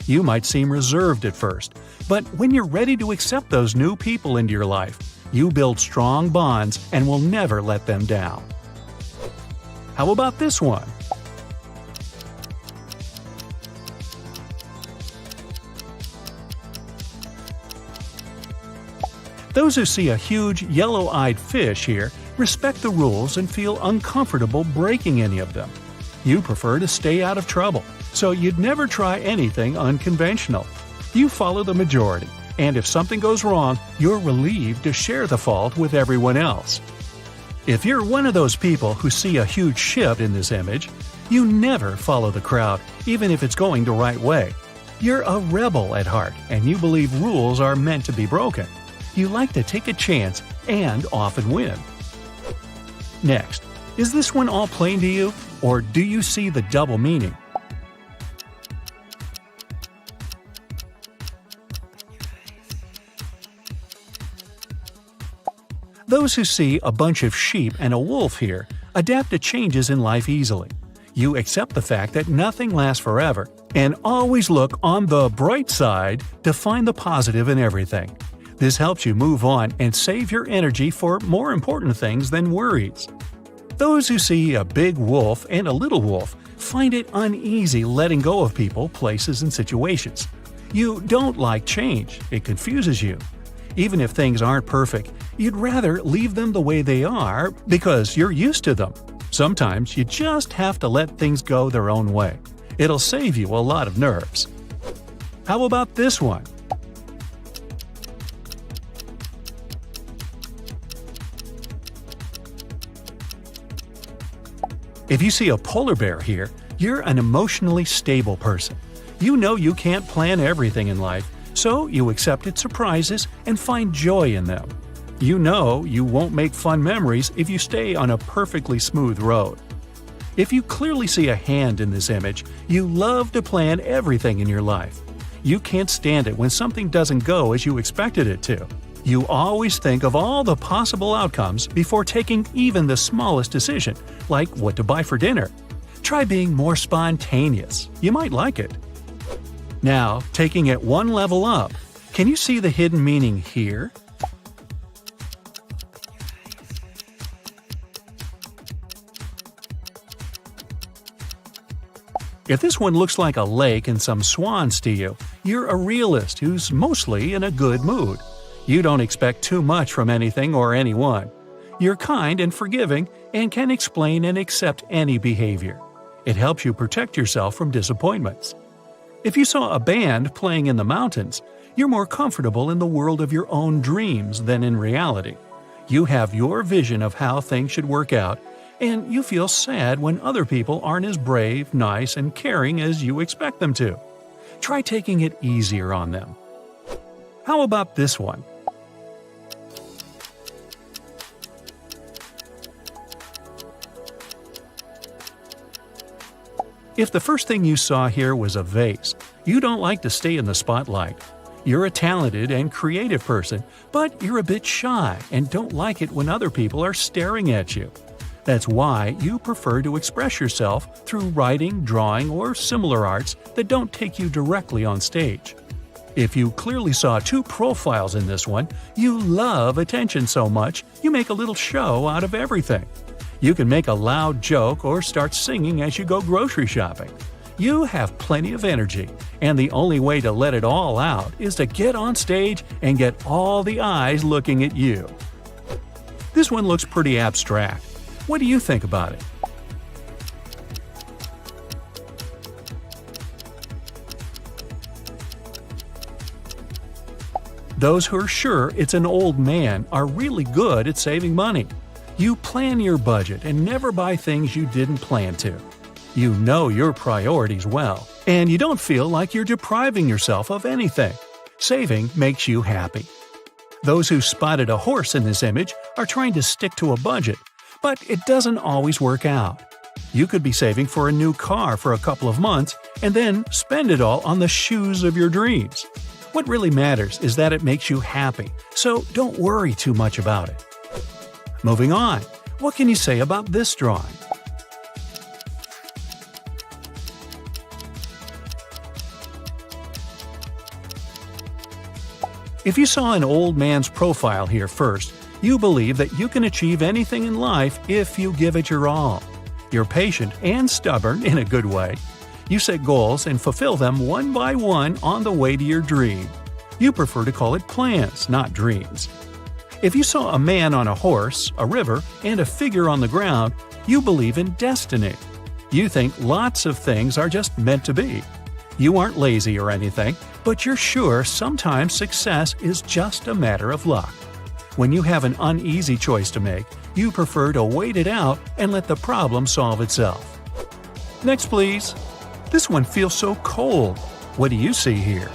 You might seem reserved at first, but when you're ready to accept those new people into your life, you build strong bonds and will never let them down. How about this one? Those who see a huge yellow-eyed fish here respect the rules and feel uncomfortable breaking any of them. You prefer to stay out of trouble, so you'd never try anything unconventional. You follow the majority, and if something goes wrong, you're relieved to share the fault with everyone else. If you're one of those people who see a huge ship in this image, You never follow the crowd, even if it's going the right way. You're a rebel at heart, and you believe rules are meant to be broken. You like to take a chance and often win. Next, is this one all plain to you, or do you see the double meaning? Those who see a bunch of sheep and a wolf here adapt to changes in life easily. You accept the fact that nothing lasts forever and always look on the bright side to find the positive in everything. This helps you move on and save your energy for more important things than worries. Those who see a big wolf and a little wolf find it uneasy letting go of people, places, and situations. You don't like change, it confuses you. Even if things aren't perfect, you'd rather leave them the way they are because you're used to them. Sometimes you just have to let things go their own way. It'll save you a lot of nerves. How about this one? If you see a polar bear here, you're an emotionally stable person. You know you can't plan everything in life, so you accept surprises and find joy in them. You know you won't make fun memories if you stay on a perfectly smooth road. If you clearly see a hand in this image, you love to plan everything in your life. You can't stand it when something doesn't go as you expected it to. You always think of all the possible outcomes before taking even the smallest decision, like what to buy for dinner. Try being more spontaneous. You might like it. Now, taking it one level up, can you see the hidden meaning here? If this one looks like a lake and some swans to you, you're a realist who's mostly in a good mood. You don't expect too much from anything or anyone. You're kind and forgiving and can explain and accept any behavior. It helps you protect yourself from disappointments. If you saw a band playing in the mountains, you're more comfortable in the world of your own dreams than in reality. You have your vision of how things should work out, and you feel sad when other people aren't as brave, nice, and caring as you expect them to. Try taking it easier on them. How about this one? If the first thing you saw here was a vase, you don't like to stay in the spotlight. You're a talented and creative person, but you're a bit shy and don't like it when other people are staring at you. That's why you prefer to express yourself through writing, drawing, or similar arts that don't take you directly on stage. If you clearly saw two profiles in this one, you love attention so much you make a little show out of everything. You can make a loud joke or start singing as you go grocery shopping. You have plenty of energy, and the only way to let it all out is to get on stage and get all the eyes looking at you. This one looks pretty abstract. What do you think about it? Those who are sure it's an old man are really good at saving money. You plan your budget and never buy things you didn't plan to. You know your priorities well, and you don't feel like you're depriving yourself of anything. Saving makes you happy. Those who spotted a horse in this image are trying to stick to a budget, but it doesn't always work out. You could be saving for a new car for a couple of months and then spend it all on the shoes of your dreams. What really matters is that it makes you happy, so don't worry too much about it. Moving on, what can you say about this drawing? If you saw an old man's profile here first, you believe that you can achieve anything in life if you give it your all. You're patient and stubborn in a good way. You set goals and fulfill them one by one on the way to your dream. You prefer to call it plans, not dreams. If you saw a man on a horse, a river, and a figure on the ground, you believe in destiny. You think lots of things are just meant to be. You aren't lazy or anything, but you're sure sometimes success is just a matter of luck. When you have an uneasy choice to make, you prefer to wait it out and let the problem solve itself. Next, please. This one feels so cold. What do you see here?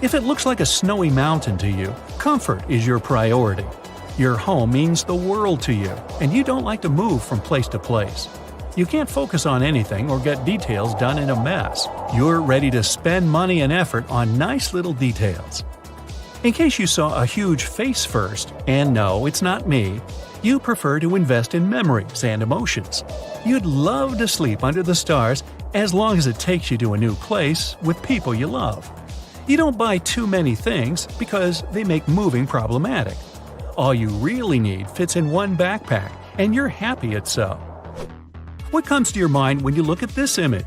If it looks like a snowy mountain to you, comfort is your priority. Your home means the world to you, and you don't like to move from place to place. You can't focus on anything or get details done in a mess. You're ready to spend money and effort on nice little details. In case you saw a huge face first, and no, it's not me, you prefer to invest in memories and emotions. You'd love to sleep under the stars as long as it takes you to a new place with people you love. You don't buy too many things because they make moving problematic. All you really need fits in one backpack, and you're happy it's so. What comes to your mind when you look at this image?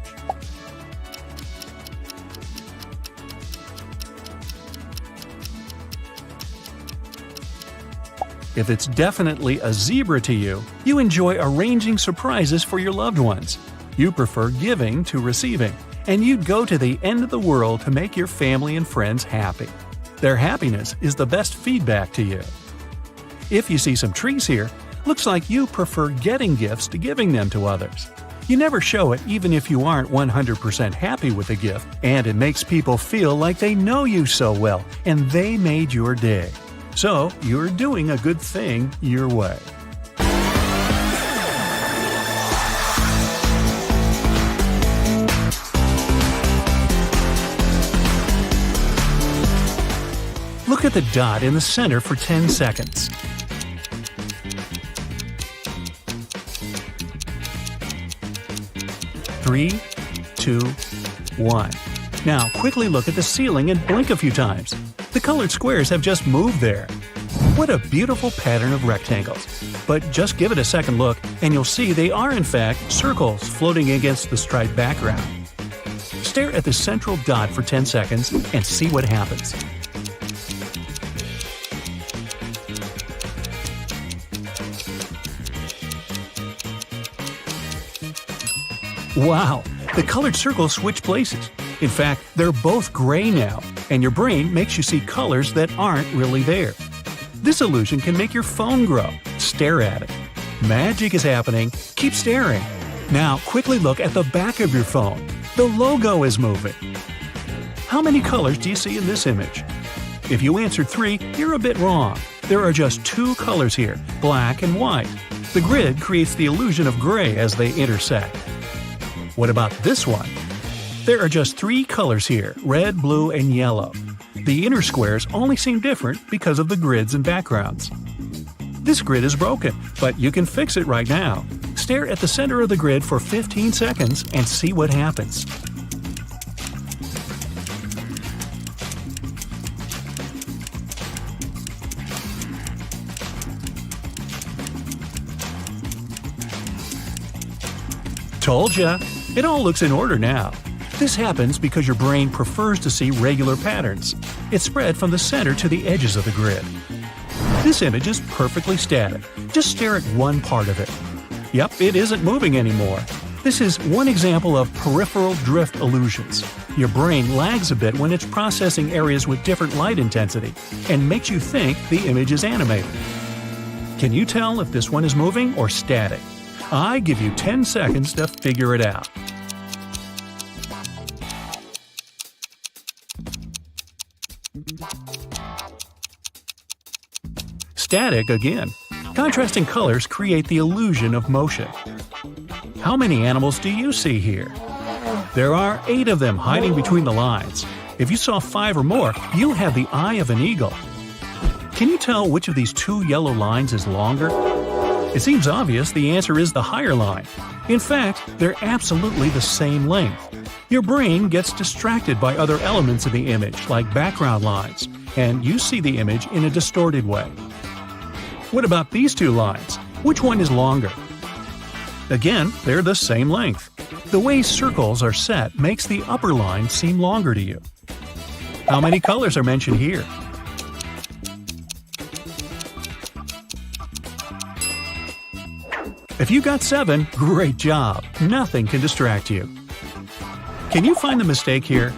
If it's definitely a zebra to you, you enjoy arranging surprises for your loved ones. You prefer giving to receiving, and you'd go to the end of the world to make your family and friends happy. Their happiness is the best feedback to you. If you see some trees here, looks like you prefer getting gifts to giving them to others. You never show it even if you aren't 100% happy with the gift, and it makes people feel like they know you so well and they made your day. So, you're doing a good thing your way. Look at the dot in the center for 10 seconds. Three, 2, 1. Now, quickly look at the ceiling and blink a few times. The colored squares have just moved there. What a beautiful pattern of rectangles. But just give it a second look and you'll see they are in fact circles floating against the striped background. Stare at the central dot for 10 seconds and see what happens. Wow! The colored circles switch places. In fact, they're both gray now, and your brain makes you see colors that aren't really there. This illusion can make your phone grow. Stare at it. Magic is happening. Keep staring. Now, quickly look at the back of your phone. The logo is moving. How many colors do you see in this image? If you answered 3, you're a bit wrong. There are just 2 colors here, black and white. The grid creates the illusion of gray as they intersect. What about this one? There are just 3 colors here, red, blue, and yellow. The inner squares only seem different because of the grids and backgrounds. This grid is broken, but you can fix it right now. Stare at the center of the grid for 15 seconds and see what happens. Told ya! It all looks in order now. This happens because your brain prefers to see regular patterns. It's spread from the center to the edges of the grid. This image is perfectly static. Just stare at one part of it. Yep, it isn't moving anymore. This is one example of peripheral drift illusions. Your brain lags a bit when it's processing areas with different light intensity and makes you think the image is animated. Can you tell if this one is moving or static? I give you 10 seconds to figure it out. Static again. Contrasting colors create the illusion of motion. How many animals do you see here? There are 8 of them hiding between the lines. If you saw 5 or more, you'll have the eye of an eagle. Can you tell which of these 2 yellow lines is longer? It seems obvious the answer is the higher line. In fact, they're absolutely the same length. Your brain gets distracted by other elements of the image, like background lines, and you see the image in a distorted way. What about these 2 lines? Which one is longer? Again, they're the same length. The way circles are set makes the upper line seem longer to you. How many colors are mentioned here? If you got 7, great job. Nothing can distract you. Can you find the mistake here?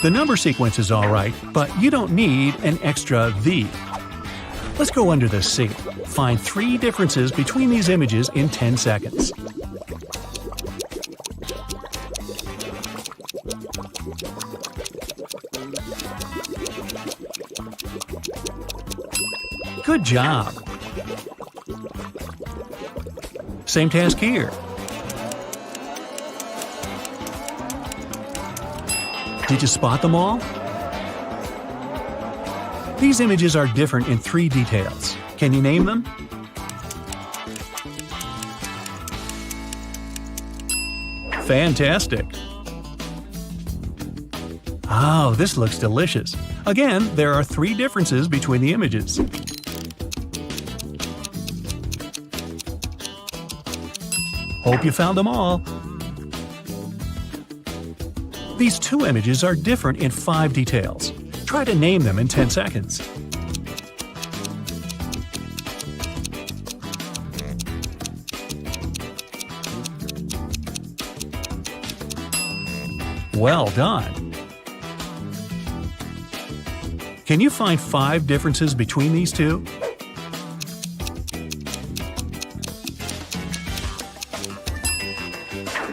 The number sequence is alright, but you don't need an extra "the." Let's go under the C. Find 3 differences between these images in 10 seconds. Good job! Same task here. Did you spot them all? These images are different in 3 details. Can you name them? Fantastic! Oh, this looks delicious. Again, there are 3 differences between the images. Hope you found them all. These 2 images are different in 5 details. Try to name them in 10 seconds. Well done! Can you find 5 differences between these 2?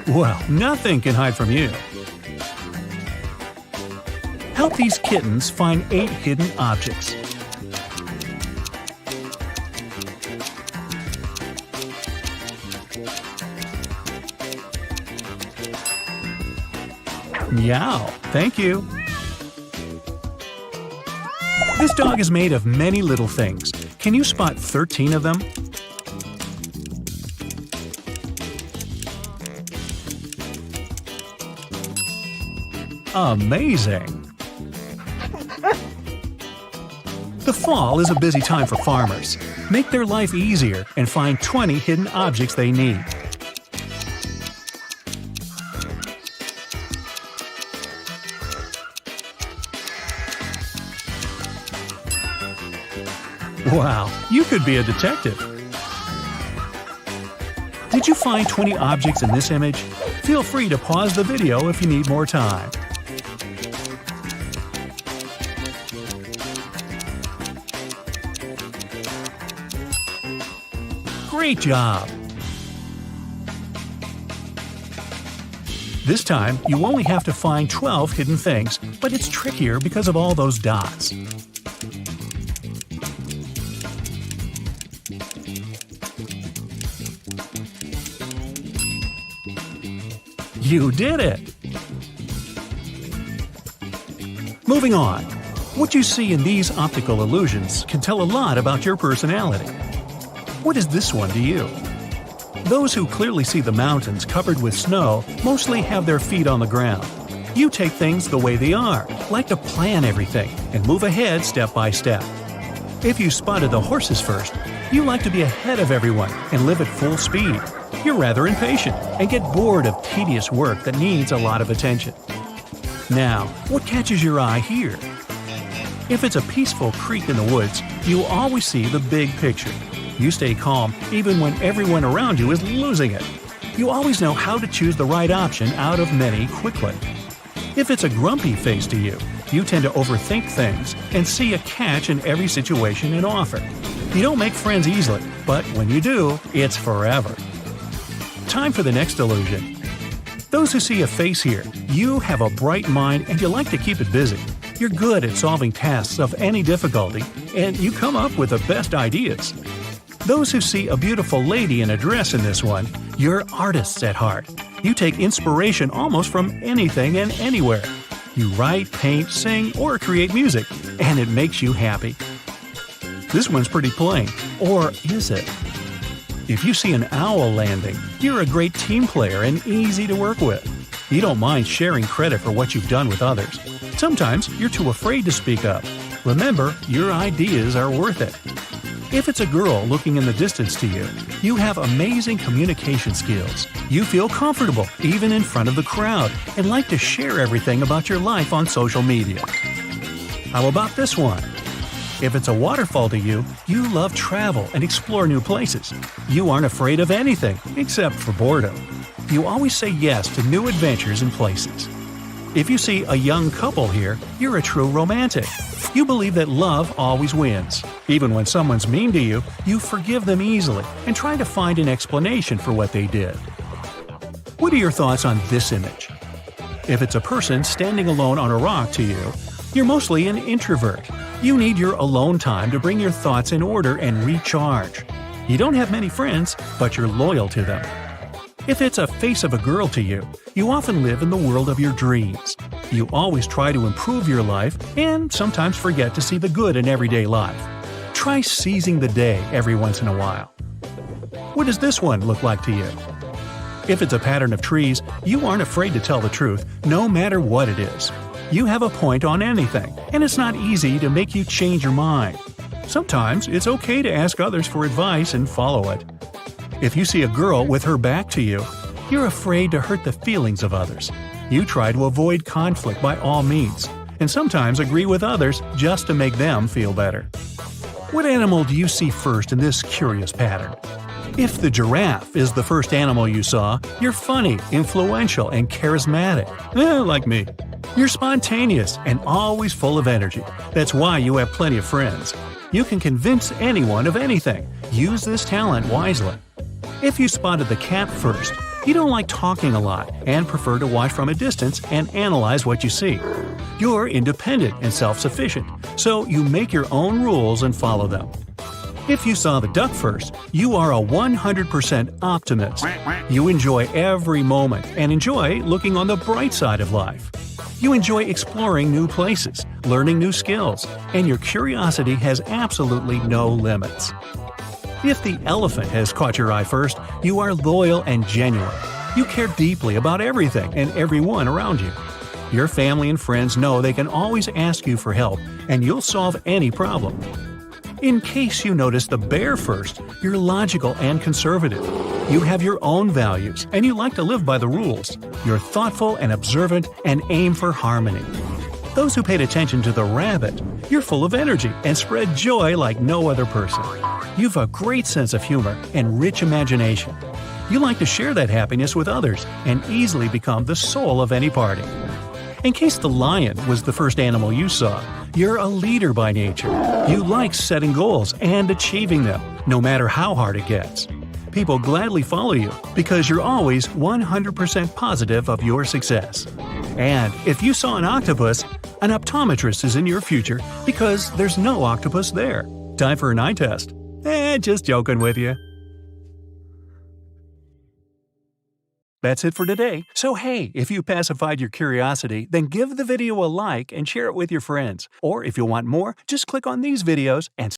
Well, nothing can hide from you. Help these kittens find 8 hidden objects. Meow, thank you. This dog is made of many little things. Can you spot 13 of them? Amazing! The fall is a busy time for farmers. Make their life easier and find 20 hidden objects they need. Wow, you could be a detective! Did you find 20 objects in this image? Feel free to pause the video if you need more time. Great job! This time, you only have to find 12 hidden things, but it's trickier because of all those dots. You did it! Moving on. What you see in these optical illusions can tell a lot about your personality. What is this one to you? Those who clearly see the mountains covered with snow mostly have their feet on the ground. You take things the way they are, like to plan everything and move ahead step by step. If you spotted the horses first, you like to be ahead of everyone and live at full speed. You're rather impatient and get bored of tedious work that needs a lot of attention. Now, what catches your eye here? If it's a peaceful creek in the woods, you always see the big picture. You stay calm even when everyone around you is losing it. You always know how to choose the right option out of many quickly. If it's a grumpy face to you, you tend to overthink things and see a catch in every situation and offer. You don't make friends easily, but when you do, it's forever. Time for the next illusion. Those who see a face here, you have a bright mind and you like to keep it busy. You're good at solving tasks of any difficulty, and you come up with the best ideas. Those who see a beautiful lady in a dress in this one, you're artists at heart. You take inspiration almost from anything and anywhere. You write, paint, sing, or create music, and it makes you happy. This one's pretty plain, or is it? If you see an owl landing, you're a great team player and easy to work with. You don't mind sharing credit for what you've done with others. Sometimes you're too afraid to speak up. Remember, your ideas are worth it. If it's a girl looking in the distance to you, you have amazing communication skills. You feel comfortable even in front of the crowd and like to share everything about your life on social media. How about this one? If it's a waterfall to you, you love travel and explore new places. You aren't afraid of anything except for boredom. You always say yes to new adventures and places. If you see a young couple here, you're a true romantic. You believe that love always wins. Even when someone's mean to you, you forgive them easily and try to find an explanation for what they did. What are your thoughts on this image? If it's a person standing alone on a rock to you, you're mostly an introvert. You need your alone time to bring your thoughts in order and recharge. You don't have many friends, but you're loyal to them. If it's a face of a girl to you, you often live in the world of your dreams. You always try to improve your life and sometimes forget to see the good in everyday life. Try seizing the day every once in a while. What does this one look like to you? If it's a pattern of trees, you aren't afraid to tell the truth, no matter what it is. You have a point on anything, and it's not easy to make you change your mind. Sometimes it's okay to ask others for advice and follow it. If you see a girl with her back to you, you're afraid to hurt the feelings of others. You try to avoid conflict by all means, and sometimes agree with others just to make them feel better. What animal do you see first in this curious pattern? If the giraffe is the first animal you saw, you're funny, influential, and charismatic. Like me. You're spontaneous and always full of energy. That's why you have plenty of friends. You can convince anyone of anything. Use this talent wisely. If you spotted the cat first, you don't like talking a lot and prefer to watch from a distance and analyze what you see. You're independent and self-sufficient, so you make your own rules and follow them. If you saw the duck first, you are a 100% optimist. You enjoy every moment and enjoy looking on the bright side of life. You enjoy exploring new places, learning new skills, and your curiosity has absolutely no limits. If the elephant has caught your eye first, you are loyal and genuine. You care deeply about everything and everyone around you. Your family and friends know they can always ask you for help, and you'll solve any problem. In case you notice the bear first, you're logical and conservative. You have your own values, and you like to live by the rules. You're thoughtful and observant and aim for harmony. Those who paid attention to the rabbit, you're full of energy and spread joy like no other person. You've a great sense of humor and rich imagination. You like to share that happiness with others and easily become the soul of any party. In case the lion was the first animal you saw, you're a leader by nature. You like setting goals and achieving them, no matter how hard it gets. People gladly follow you because you're always 100% positive of your success. And if you saw an octopus, an optometrist is in your future because there's no octopus there. Time for an eye test. Just joking with you. That's it for today. So hey, if you pacified your curiosity, then give the video a like and share it with your friends. Or if you want more, just click on these videos and